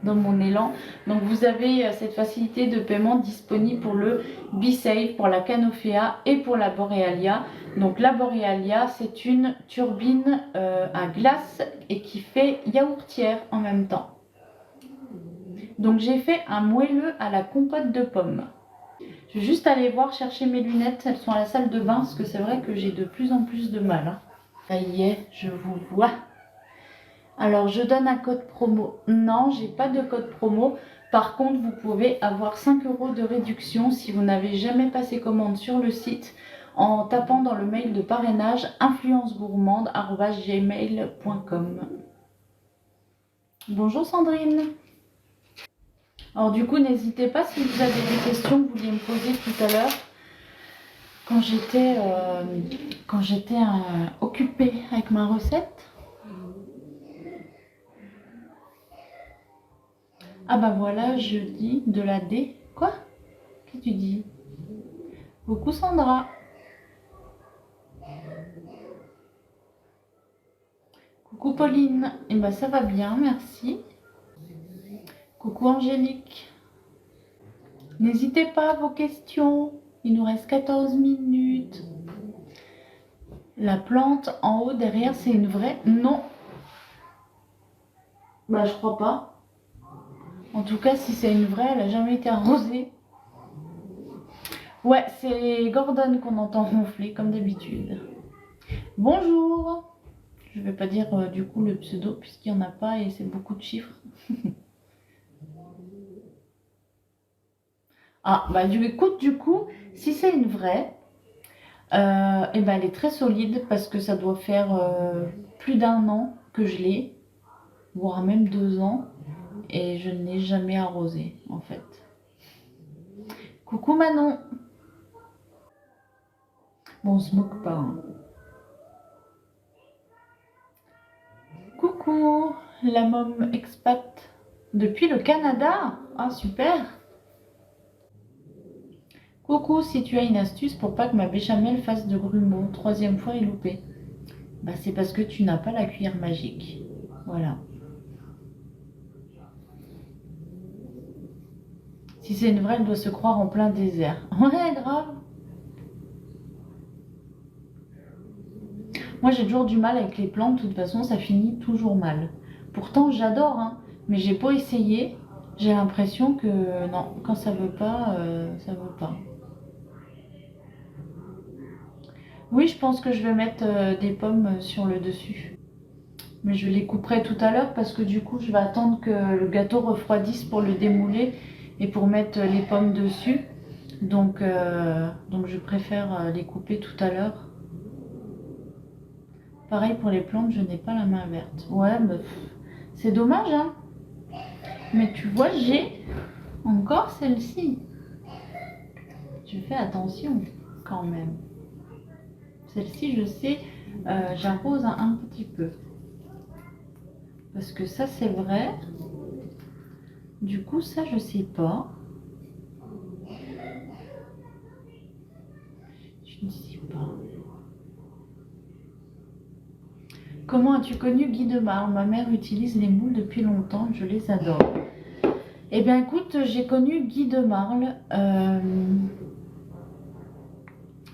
mon élan, donc vous avez cette facilité de paiement disponible pour le B-Save, pour la Canofea et pour la Borealia. Donc la Borealia, c'est une turbine à glace et qui fait yaourtière en même temps. Donc j'ai fait un moelleux à la compote de pommes. Je vais juste aller voir chercher mes lunettes, elles sont à la salle de bain parce que c'est vrai que j'ai de plus en plus de mal. Hein. Ça y est, je vous vois. Alors, je donne un code promo. Non, j'ai pas de code promo. Par contre, vous pouvez avoir 5 € de réduction si vous n'avez jamais passé commande sur le site en tapant dans le mail de parrainage influencegourmande@gmail.com. Bonjour Sandrine. Alors du coup, n'hésitez pas si vous avez des questions que vous vouliez me poser tout à l'heure quand j'étais occupée avec ma recette. Ah bah voilà, je dis de la D. Quoi? Qu'est-ce que tu dis? Coucou Sandra. Coucou Pauline. Eh ben, ça va bien, merci. Coucou Angélique. N'hésitez pas à vos questions. Il nous reste 14 minutes. La plante en haut derrière, c'est une vraie? Non. Bah, je crois pas. En tout cas, si c'est une vraie, elle a jamais été arrosée. Ouais, c'est Gordon qu'on entend ronfler, comme d'habitude. Bonjour. Je vais pas dire du coup le pseudo, puisqu'il n'y en a pas et c'est beaucoup de chiffres. Ah, bah écoute, du coup, si c'est une vraie, et ben elle est très solide parce que ça doit faire plus d'un an que je l'ai, voire même 2 ans, et je ne l'ai jamais arrosée en fait. Coucou Manon. Bon, on se moque pas. Hein. Coucou la môme expat depuis le Canada. Ah super. Coucou, si tu as une astuce pour pas que ma béchamel fasse de grumeaux, 3e fois et loupé. Bah c'est parce que tu n'as pas la cuillère magique. Voilà. Si c'est une vraie, elle doit se croire en plein désert. Ouais, grave. Moi, j'ai toujours du mal avec les plantes. De toute façon, ça finit toujours mal. Pourtant, j'adore, hein. Mais j'ai beau essayer, j'ai l'impression que non, quand ça veut pas, ça veut pas. Oui, je pense que je vais mettre des pommes sur le dessus. Mais je les couperai tout à l'heure parce que du coup, je vais attendre que le gâteau refroidisse pour le démouler et pour mettre les pommes dessus. Donc je préfère les couper tout à l'heure. Pareil pour les plantes, je n'ai pas la main verte. Ouais, mais c'est dommage, hein. Mais tu vois, j'ai encore celle-ci. Je fais attention quand même. Celle-ci, je sais, j'arrose un petit peu. Parce que ça, c'est vrai. Du coup, ça, je sais pas. Je ne sais pas. Comment as-tu connu Guy de Marle? Ma mère utilise les moules depuis longtemps, je les adore. Eh bien, écoute, j'ai connu Guy de Marle.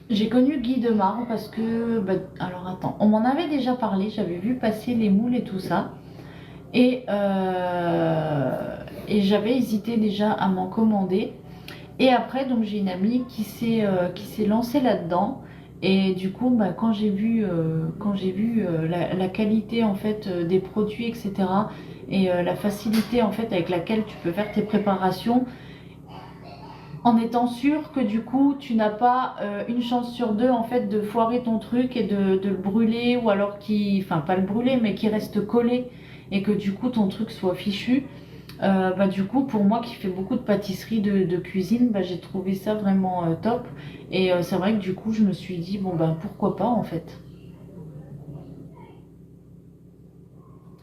J'ai connu Guy de Marle parce que... Bah, alors, attends. On m'en avait déjà parlé. J'avais vu passer les moules et tout ça. Et j'avais hésité déjà à m'en commander. Et après, donc j'ai une amie qui s'est lancée là-dedans. Et du coup, bah, quand j'ai vu la qualité en fait des produits, etc. Et la facilité en fait avec laquelle tu peux faire tes préparations, en étant sûr que du coup tu n'as pas une chance sur deux en fait de foirer ton truc et de le brûler ou alors enfin pas le brûler mais qui reste collé et que du coup ton truc soit fichu. Bah, du coup, pour moi qui fais beaucoup de pâtisserie, de cuisine, bah, j'ai trouvé ça vraiment top. Et c'est vrai que du coup, je me suis dit, bon, bah, pourquoi pas en fait.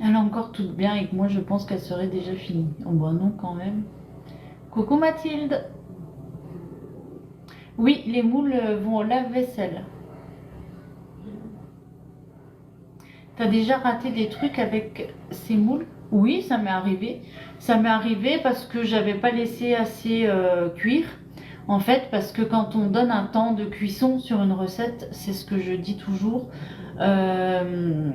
Elle est encore toute bien et que moi, je pense qu'elle serait déjà finie. Oh, bah non, quand même. Coucou Mathilde. Oui, les moules vont au lave-vaisselle. T'as déjà raté des trucs avec ces moules? Oui, ça m'est arrivé. Ça m'est arrivé parce que j'avais pas laissé assez cuire. En fait, parce que quand on donne un temps de cuisson sur une recette, c'est ce que je dis toujours. euh,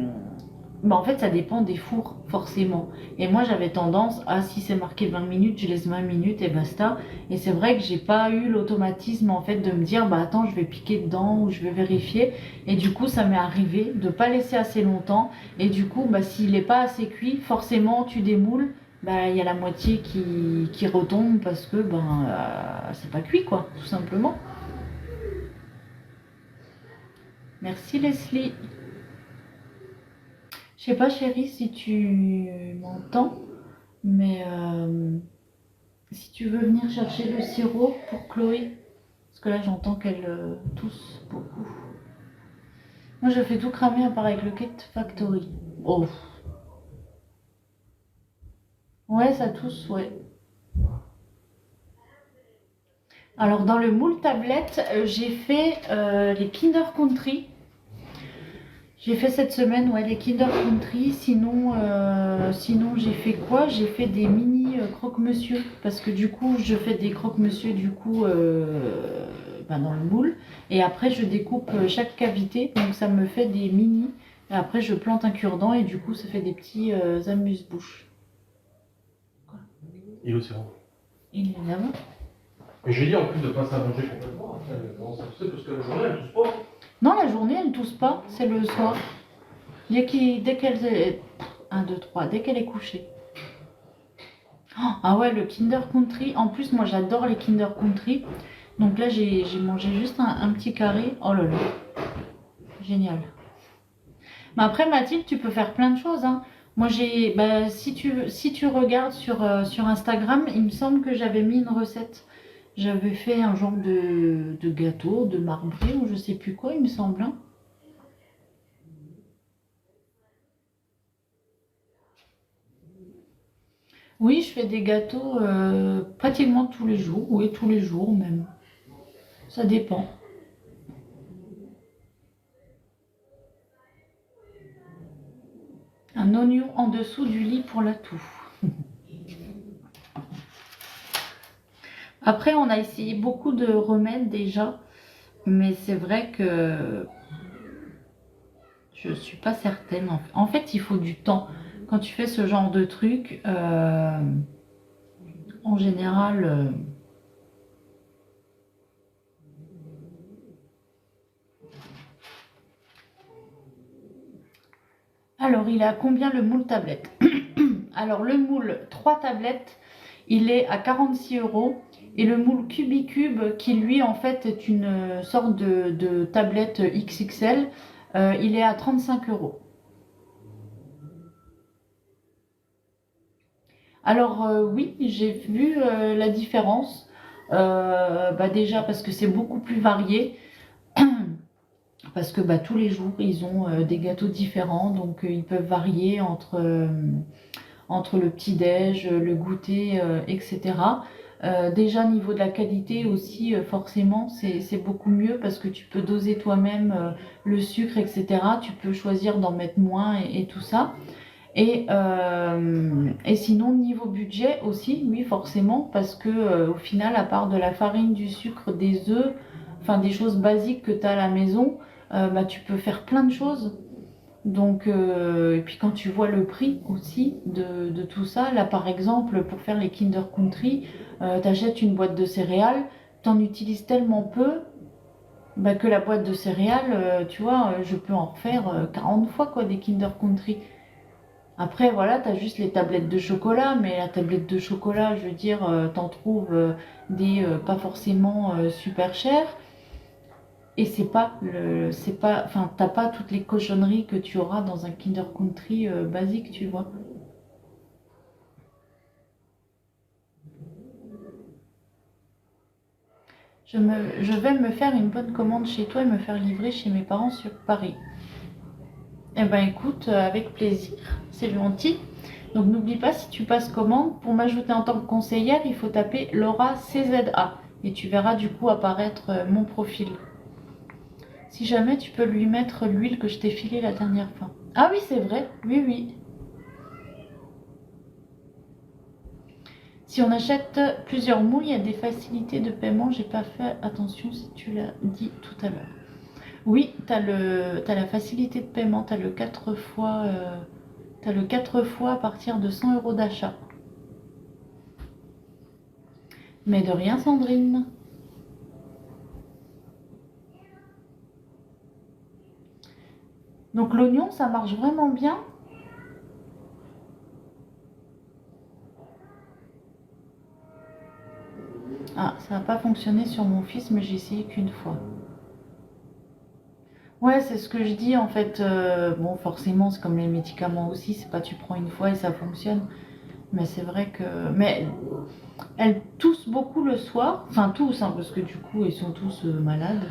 Bah en fait, ça dépend des fours, forcément. Et moi, j'avais tendance à, si c'est marqué 20 minutes, je laisse 20 minutes et basta. Et c'est vrai que j'ai pas eu l'automatisme, en fait, de me dire, bah attends, je vais piquer dedans ou je vais vérifier. Et du coup, ça m'est arrivé de pas laisser assez longtemps. Et du coup, bah s'il est pas assez cuit, forcément, tu démoules. Bah, il y a la moitié qui retombe parce que, c'est pas cuit, quoi, tout simplement. Merci, Leslie. Je sais pas, chérie, si tu m'entends, mais si tu veux venir chercher le sirop pour Chloé, parce que là j'entends qu'elle tousse beaucoup. Moi je fais tout cramer à part avec le Kit Factory. Oh, ouais, ça tousse, ouais. Alors dans le moule tablette, j'ai fait les Kinder Country. J'ai fait cette semaine, ouais, les Kinder Country. Sinon j'ai fait quoi? J'ai fait des mini croque-monsieur. Parce que du coup, je fais des croque-monsieur du coup dans le moule. Et après, je découpe chaque cavité. Donc ça me fait des mini. Et après, je plante un cure-dent et du coup, ça fait des petits amuse-bouches. Et l'océan. Il est là-bas. Mais j'ai dit en plus de pas s'allonger complètement, après, comment ça se fait parce que la journée elle tousse pas. Non, la journée, elle ne tousse pas. C'est le soir. Dès qu'elle est... 1, 2, 3. Dès qu'elle est couchée. Oh, ah ouais, le Kinder Country. En plus, moi, j'adore les Kinder Country. Donc là, j'ai mangé juste un petit carré. Oh là là. Génial. Mais après, Mathilde, tu peux faire plein de choses, hein. Moi, si tu regardes sur Instagram, il me semble que j'avais mis une recette. J'avais fait un genre de gâteau, de marbré ou je sais plus quoi, il me semble, hein. Oui, je fais des gâteaux pratiquement tous les jours. Oui, tous les jours même. Ça dépend. Un oignon en dessous du lit pour la toux. Après, on a essayé beaucoup de remèdes déjà, mais c'est vrai que je suis pas certaine. En fait, il faut du temps. Quand tu fais ce genre de truc, en général, alors, il est à combien le moule tablette? Alors, le moule 3 tablettes, il est à 46 €. Et le moule Cubicube, qui lui, en fait, est une sorte de tablette XXL, il est à 35 €. Alors, oui, j'ai vu la différence. Déjà, parce que c'est beaucoup plus varié. Parce que tous les jours, ils ont des gâteaux différents. Donc, ils peuvent varier entre le petit-déj, le goûter, etc. Déjà, au niveau de la qualité aussi, forcément, c'est beaucoup mieux parce que tu peux doser toi-même le sucre, etc. Tu peux choisir d'en mettre moins et tout ça. Et sinon, niveau budget aussi, oui, forcément, parce que au final, à part de la farine, du sucre, des œufs, enfin des choses basiques que tu as à la maison, tu peux faire plein de choses. Donc, et puis quand tu vois le prix aussi de tout ça, là par exemple, pour faire les Kinder Country, tu achètes une boîte de céréales, tu en utilises tellement peu que la boîte de céréales, tu vois, je peux en refaire 40 fois quoi, des Kinder Country. Après, voilà, tu as juste les tablettes de chocolat, mais la tablette de chocolat, je veux dire, t'en trouves des pas forcément super chères. Et enfin, t'as pas toutes les cochonneries que tu auras dans un Kinder Country basique, tu vois. Je vais me faire une bonne commande chez toi et me faire livrer chez mes parents sur Paris. Eh ben écoute, avec plaisir, c'est gentil. Donc n'oublie pas, si tu passes commande, pour m'ajouter en tant que conseillère, il faut taper Laura CZA. Et tu verras du coup apparaître mon profil. Si jamais tu peux lui mettre l'huile que je t'ai filée la dernière fois. Ah oui, c'est vrai, oui, oui. Si on achète plusieurs moules, il y a des facilités de paiement. J'ai pas fait attention si tu l'as dit tout à l'heure. Oui, t'as la facilité de paiement, t'as le 4 fois, à partir de 100 € d'achat. Mais de rien, Sandrine. Donc l'oignon, ça marche vraiment bien. Ah, ça n'a pas fonctionné sur mon fils, mais j'ai essayé qu'une fois. Ouais, c'est ce que je dis en fait. Bon, forcément, c'est comme les médicaments aussi, c'est pas tu prends une fois et ça fonctionne. Mais c'est vrai que. Mais elles toussent beaucoup le soir. Enfin, tous, hein, parce que du coup, ils sont tous malades.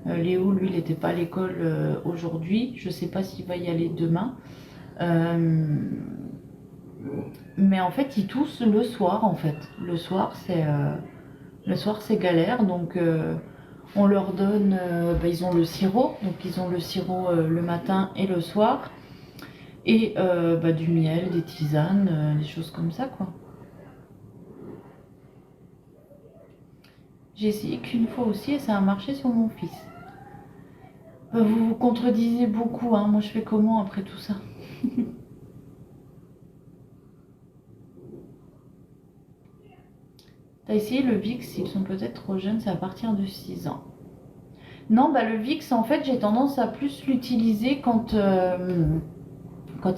Léo, lui, il n'était pas à l'école aujourd'hui. Je sais pas s'il va y aller demain. Euh, Mais en fait, il tousse le soir, en fait. Le soir, c'est galère. Donc, On leur donne, ils ont le sirop, donc ils ont le sirop le matin et le soir. Et du miel, des tisanes, des choses comme ça, quoi. J'ai essayé qu'une fois aussi et ça a marché sur mon fils. Vous vous contredisez beaucoup, hein. Moi je fais comment après tout ça? T'as essayé le VIX, ils sont peut-être trop jeunes, c'est à partir de 6 ans. Non, le VIX, en fait, j'ai tendance à plus l'utiliser quand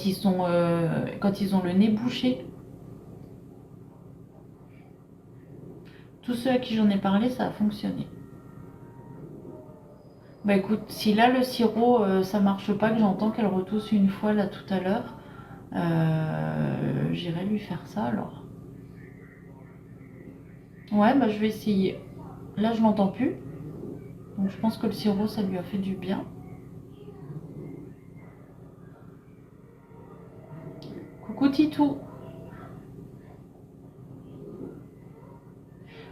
ils ont le nez bouché. Tous ceux à qui j'en ai parlé, ça a fonctionné. Bah écoute, si là le sirop ça marche pas, que j'entends qu'elle retousse une fois là tout à l'heure, j'irai lui faire ça alors. Ouais, je vais essayer. Là je l'entends plus, donc je pense que le sirop ça lui a fait du bien. Coucou Titou.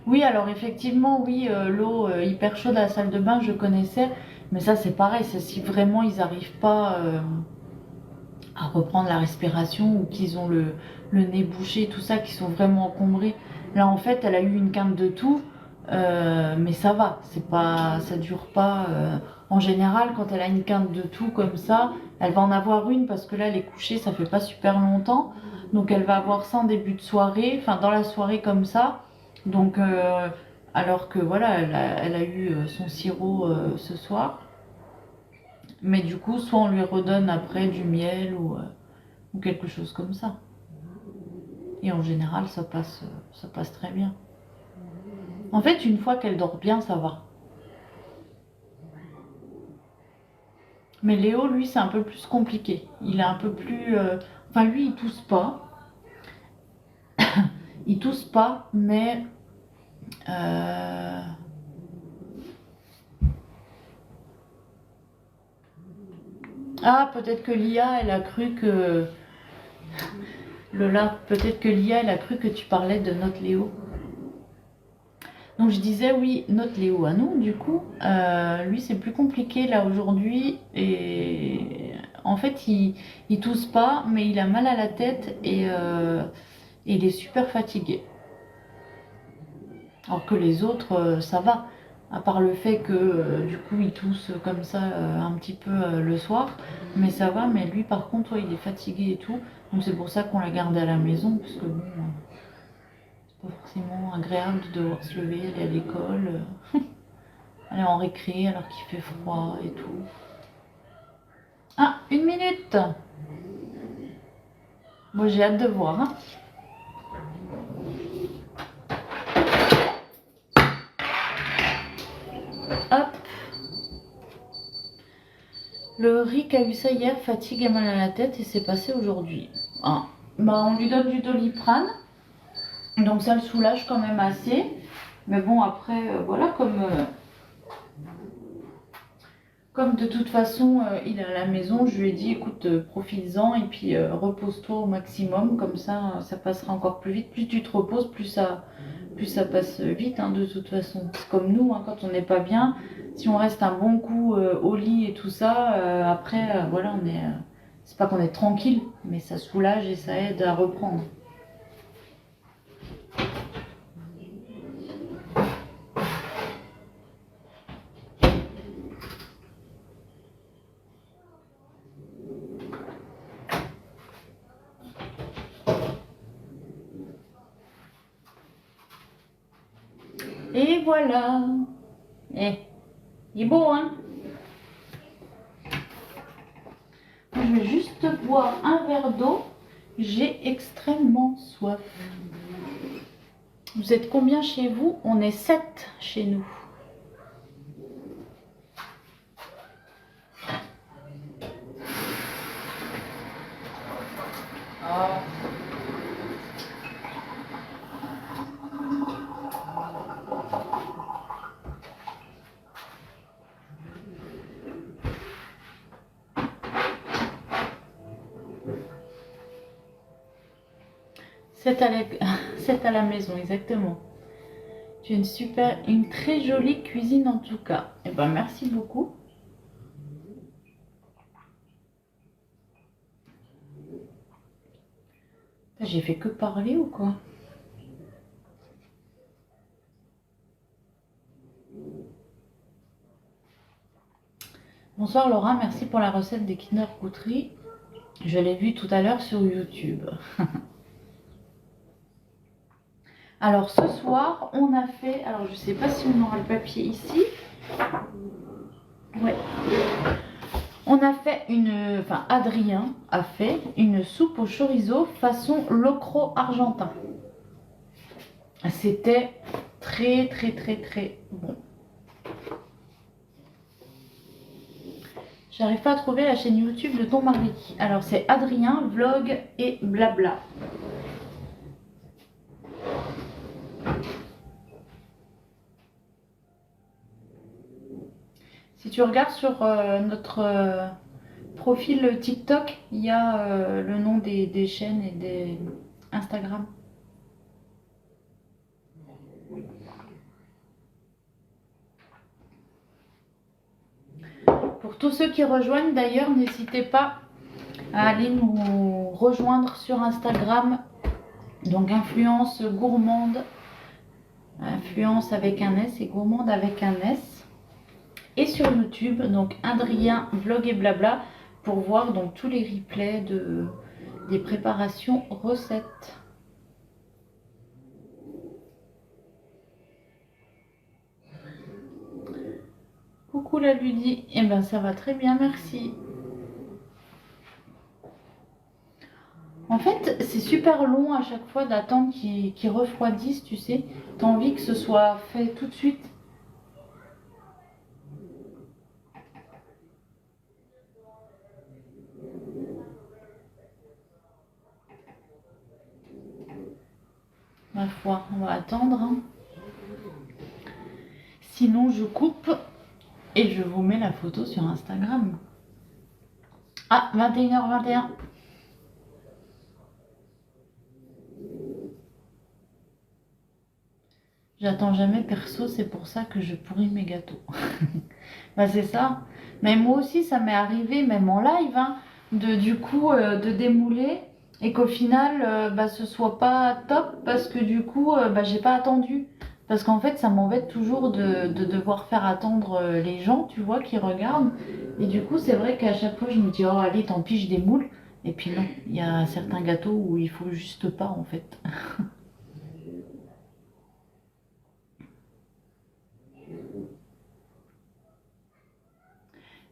Oui, alors effectivement, oui, l'eau hyper chaude à la salle de bain, je connaissais, mais ça c'est pareil, c'est si vraiment ils n'arrivent pas à reprendre la respiration ou qu'ils ont le nez bouché, tout ça, qui sont vraiment encombrés. Là, en fait, elle a eu une quinte de tout, mais ça va, ça dure pas. En général, quand elle a une quinte de tout comme ça, elle va en avoir une parce que là, elle est couchée, ça fait pas super longtemps, donc elle va avoir ça en début de soirée, enfin dans la soirée comme ça. Donc, alors que voilà, elle a eu son sirop ce soir. Mais du coup, soit on lui redonne après du miel ou quelque chose comme ça. Et en général, ça passe très bien. En fait, une fois qu'elle dort bien, ça va. Mais Léo, lui, c'est un peu plus compliqué. Il est un peu plus... Enfin, lui, il tousse pas. Il tousse pas, mais... Ah, peut-être que l'IA, elle a cru que... Lola, peut-être que l'IA, elle a cru que tu parlais de notre Léo. Donc je disais oui, notre Léo à nous, du coup, lui c'est plus compliqué là aujourd'hui et en fait il tousse pas mais il a mal à la tête et il est super fatigué. Alors que les autres ça va, à part le fait que du coup il tousse comme ça un petit peu le soir, mais ça va, mais lui par contre ouais, il est fatigué et tout, donc c'est pour ça qu'on l'a gardé à la maison parce que bon, c'est pas forcément agréable de devoir se lever, aller à l'école. Aller en récré alors qu'il fait froid et tout. Ah, 1 minute. Moi j'ai hâte de voir. Hein. Hop. Le Rick a eu ça hier, fatigue et mal à la tête et c'est passé aujourd'hui. Ah. On lui donne du Doliprane. Donc ça le soulage quand même assez. Mais bon après, voilà, comme de toute façon il est à la maison, je lui ai dit écoute, profites-en et puis repose-toi au maximum, comme ça ça passera encore plus vite. Plus tu te reposes, plus ça passe vite hein, de toute façon. C'est comme nous, hein, quand on n'est pas bien, si on reste un bon coup au lit et tout ça, après voilà, c'est pas qu'on est tranquille, mais ça soulage et ça aide à reprendre. Et voilà. Eh, il est beau, hein? Je vais juste boire un verre d'eau. J'ai extrêmement soif. Vous êtes combien chez vous? On est 7 chez nous. Ah. C'est à la maison, exactement. Tu as une très jolie cuisine en tout cas. Et ben merci beaucoup. J'ai fait que parler ou quoi? Bonsoir Laura, merci pour la recette des Kinder Couterie. Je l'ai vue tout à l'heure sur YouTube. Alors ce soir, on a fait, alors je sais pas si on aura le papier ici. Ouais. On a fait Adrien a fait une soupe au chorizo façon locro argentin. C'était très bon. J'arrive pas à trouver la chaîne YouTube de ton mari. Alors c'est Adrien, vlog et blabla. Si tu regardes sur notre profil TikTok, il y a le nom des chaînes et des Instagram. Pour tous ceux qui rejoignent d'ailleurs, n'hésitez pas à aller nous rejoindre sur Instagram. Donc influence gourmande, influence avec un S et gourmande avec un S. Et sur YouTube, donc Adrien vlog et blabla, pour voir donc tous les replays des préparations recettes. Coucou la Ludie, eh ben ça va très bien, merci. En fait, c'est super long à chaque fois d'attendre qu'ils refroidissent, tu sais. T'as envie que ce soit fait tout de suite. Ma foi, on va attendre. Hein. Sinon, je coupe et je vous mets la photo sur Instagram. Ah, 21h21. J'attends jamais perso, c'est pour ça que je pourris mes gâteaux. Bah c'est ça. Mais moi aussi, ça m'est arrivé, même en live, hein, de démouler et qu'au final, ce soit pas top parce que du coup, j'ai pas attendu. Parce qu'en fait, ça m'embête toujours de devoir faire attendre les gens, tu vois, qui regardent. Et du coup, c'est vrai qu'à chaque fois, je me dis, oh allez, tant pis, je démoule. Et puis non, il y a certains gâteaux où il faut juste pas, en fait.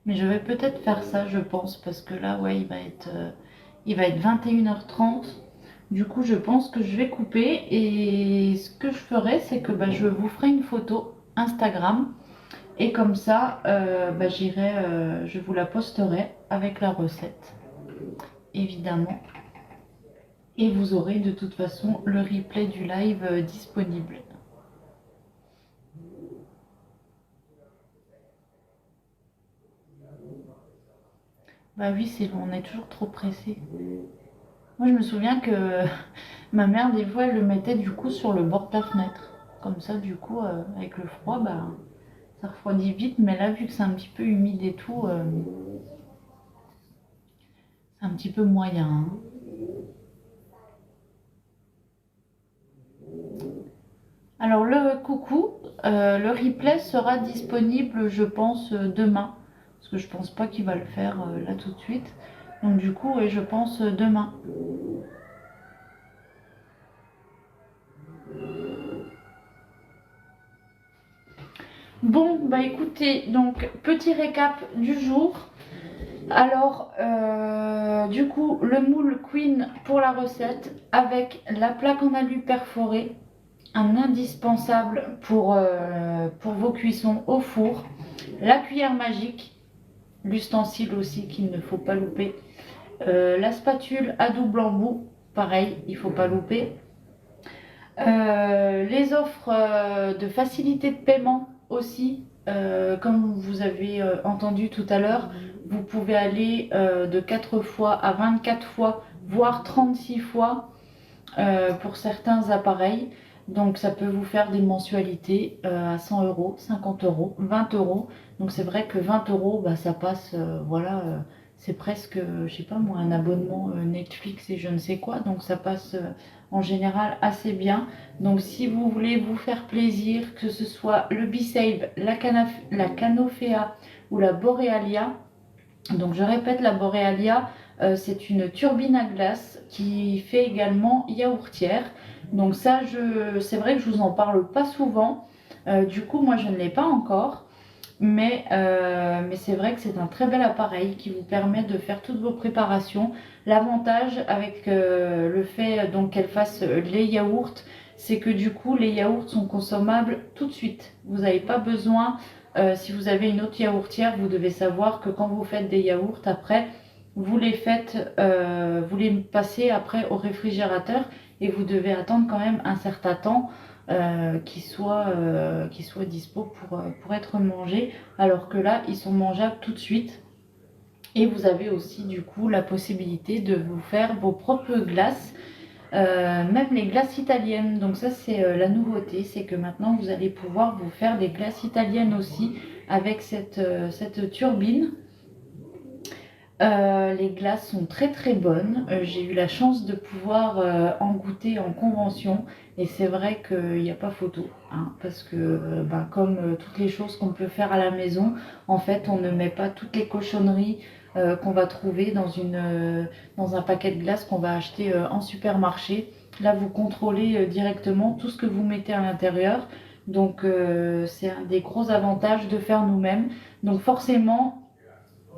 Mais je vais peut-être faire ça, je pense, parce que là, ouais, il va être 21h30. Du coup, je pense que je vais couper. Et ce que je ferai, c'est que je vous ferai une photo Instagram. Et comme ça, je vous la posterai avec la recette, évidemment. Et vous aurez de toute façon le replay du live disponible. Bah oui, c'est long, on est toujours trop pressé. Moi, je me souviens que ma mère, des fois, elle le mettait du coup sur le bord de la fenêtre. Comme ça, du coup, avec le froid, ça refroidit vite. Mais là, vu que c'est un petit peu humide et tout, c'est un petit peu moyen. Hein. Alors, le coucou, le replay sera disponible, je pense, demain. Parce que je pense pas qu'il va le faire là tout de suite. Donc, du coup, je pense demain. Bon, bah écoutez, donc petit récap du jour. Alors, du coup, le moule Queen pour la recette avec la plaque en alu perforée, un indispensable pour vos cuissons au four, la cuillère magique, l'ustensile aussi qu'il ne faut pas louper, la spatule à double embout, pareil, il ne faut pas louper, les offres de facilité de paiement aussi, comme vous avez entendu tout à l'heure, vous pouvez aller de 4 fois à 24 fois, voire 36 fois pour certains appareils. Donc ça peut vous faire des mensualités à 100 euros, 50 euros, 20 euros. Donc c'est vrai que 20 euros, bah, ça passe, voilà, c'est presque, je sais pas moi, un abonnement Netflix et je ne sais quoi. Donc ça passe en général assez bien. Donc si vous voulez vous faire plaisir, que ce soit le B-Save, la Canofea ou la Borealia, donc je répète, la Borealia, c'est une turbine à glace qui fait également yaourtière. Donc ça, c'est vrai que je vous en parle pas souvent. Du coup, moi, je ne l'ai pas encore. Mais c'est vrai que c'est un très bel appareil qui vous permet de faire toutes vos préparations. L'avantage avec le fait donc qu'elle fasse les yaourts, c'est que du coup les yaourts sont consommables tout de suite. Vous n'avez pas besoin, si vous avez une autre yaourtière, vous devez savoir que quand vous faites des yaourts après, vous les faites, vous les passez après au réfrigérateur et vous devez attendre quand même un certain temps qui soit dispo pour être mangés, alors que là, ils sont mangeables tout de suite. Et vous avez aussi du coup la possibilité de vous faire vos propres glaces, même les glaces italiennes. Donc ça, c'est la nouveauté, c'est que maintenant, vous allez pouvoir vous faire des glaces italiennes aussi avec cette turbine. Les glaces sont très très bonnes. J'ai eu la chance de pouvoir en goûter en convention et c'est vrai qu'il n'y a pas photo, hein, parce que comme toutes les choses qu'on peut faire à la maison, en fait on ne met pas toutes les cochonneries qu'on va trouver dans un paquet de glace qu'on va acheter en supermarché. Là vous contrôlez directement tout ce que vous mettez à l'intérieur. Donc c'est un des gros avantages de faire nous-mêmes. Donc forcément,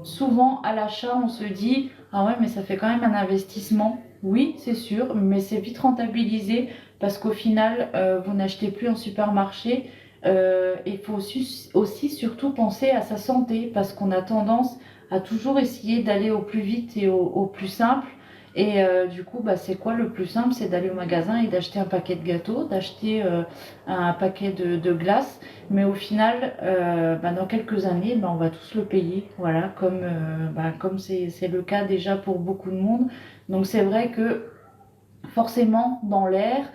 souvent à l'achat, on se dit ah ouais, mais ça fait quand même un investissement. Oui, c'est sûr, mais c'est vite rentabilisé parce qu'au final, vous n'achetez plus en supermarché. Il faut aussi surtout penser à sa santé parce qu'on a tendance à toujours essayer d'aller au plus vite et au plus simple. Et du coup, c'est quoi le plus simple? C'est d'aller au magasin et d'acheter un paquet de gâteaux, d'acheter un paquet de glaces. Mais au final, dans quelques années, on va tous le payer, voilà, comme c'est le cas déjà pour beaucoup de monde. Donc c'est vrai que forcément dans l'air,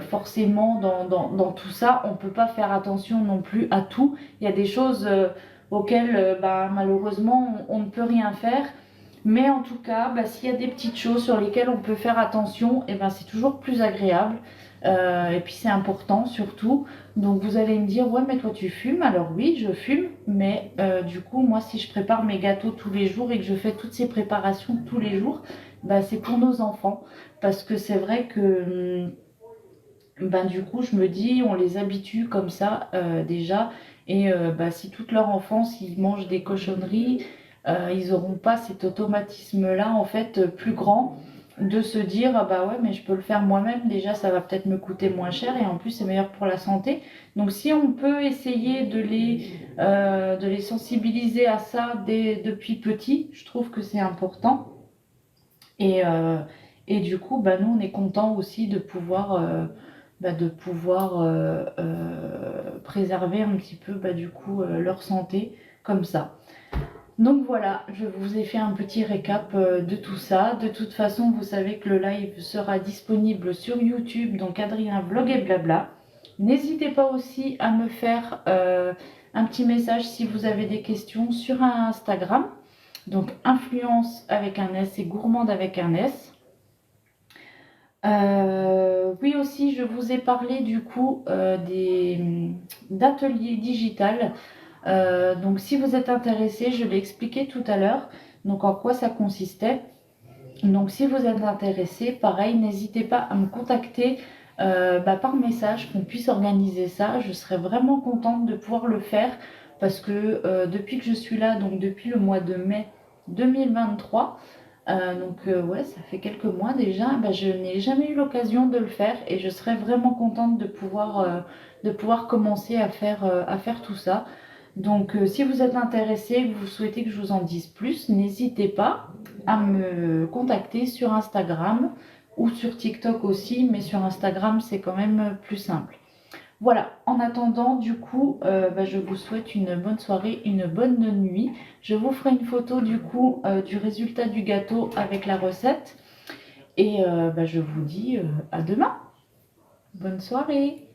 forcément dans tout ça, on ne peut pas faire attention non plus à tout. Il y a des choses auxquelles malheureusement on ne peut rien faire. Mais en tout cas, s'il y a des petites choses sur lesquelles on peut faire attention, et c'est toujours plus agréable. Et puis c'est important surtout. Donc vous allez me dire, ouais mais toi tu fumes. Alors oui, je fume, mais du coup moi si je prépare mes gâteaux tous les jours et que je fais toutes ces préparations tous les jours, c'est pour nos enfants. Parce que c'est vrai que du coup je me dis, on les habitue comme ça déjà. Et si toute leur enfance ils mangent des cochonneries, ils n'auront pas cet automatisme-là en fait plus grand de se dire ah bah ouais mais je peux le faire moi-même, déjà ça va peut-être me coûter moins cher et en plus c'est meilleur pour la santé. Donc si on peut essayer de les sensibiliser à ça depuis petit, je trouve que c'est important. Et, et du coup nous on est content aussi de pouvoir préserver un petit peu du coup leur santé comme ça. Donc voilà, je vous ai fait un petit récap de tout ça. De toute façon, vous savez que le live sera disponible sur YouTube, donc Adrien Vlog et Blabla. N'hésitez pas aussi à me faire un petit message si vous avez des questions sur Instagram. Donc influence avec un S et gourmande avec un S. Oui aussi, je vous ai parlé du coup d'ateliers digital. Donc si vous êtes intéressé, je l'ai expliqué tout à l'heure, donc en quoi ça consistait. Donc si vous êtes intéressé, pareil, n'hésitez pas à me contacter par message, qu'on puisse organiser ça. Je serais vraiment contente de pouvoir le faire parce que depuis que je suis là, donc depuis le mois de mai 2023, ouais, ça fait quelques mois déjà, je n'ai jamais eu l'occasion de le faire et je serais vraiment contente de pouvoir commencer à faire tout ça. Donc si vous êtes intéressé, que vous souhaitez que je vous en dise plus, n'hésitez pas à me contacter sur Instagram ou sur TikTok aussi, mais sur Instagram c'est quand même plus simple. Voilà, en attendant, du coup, je vous souhaite une bonne soirée, une bonne nuit. Je vous ferai une photo du coup du résultat du gâteau avec la recette. Et je vous dis à demain. Bonne soirée.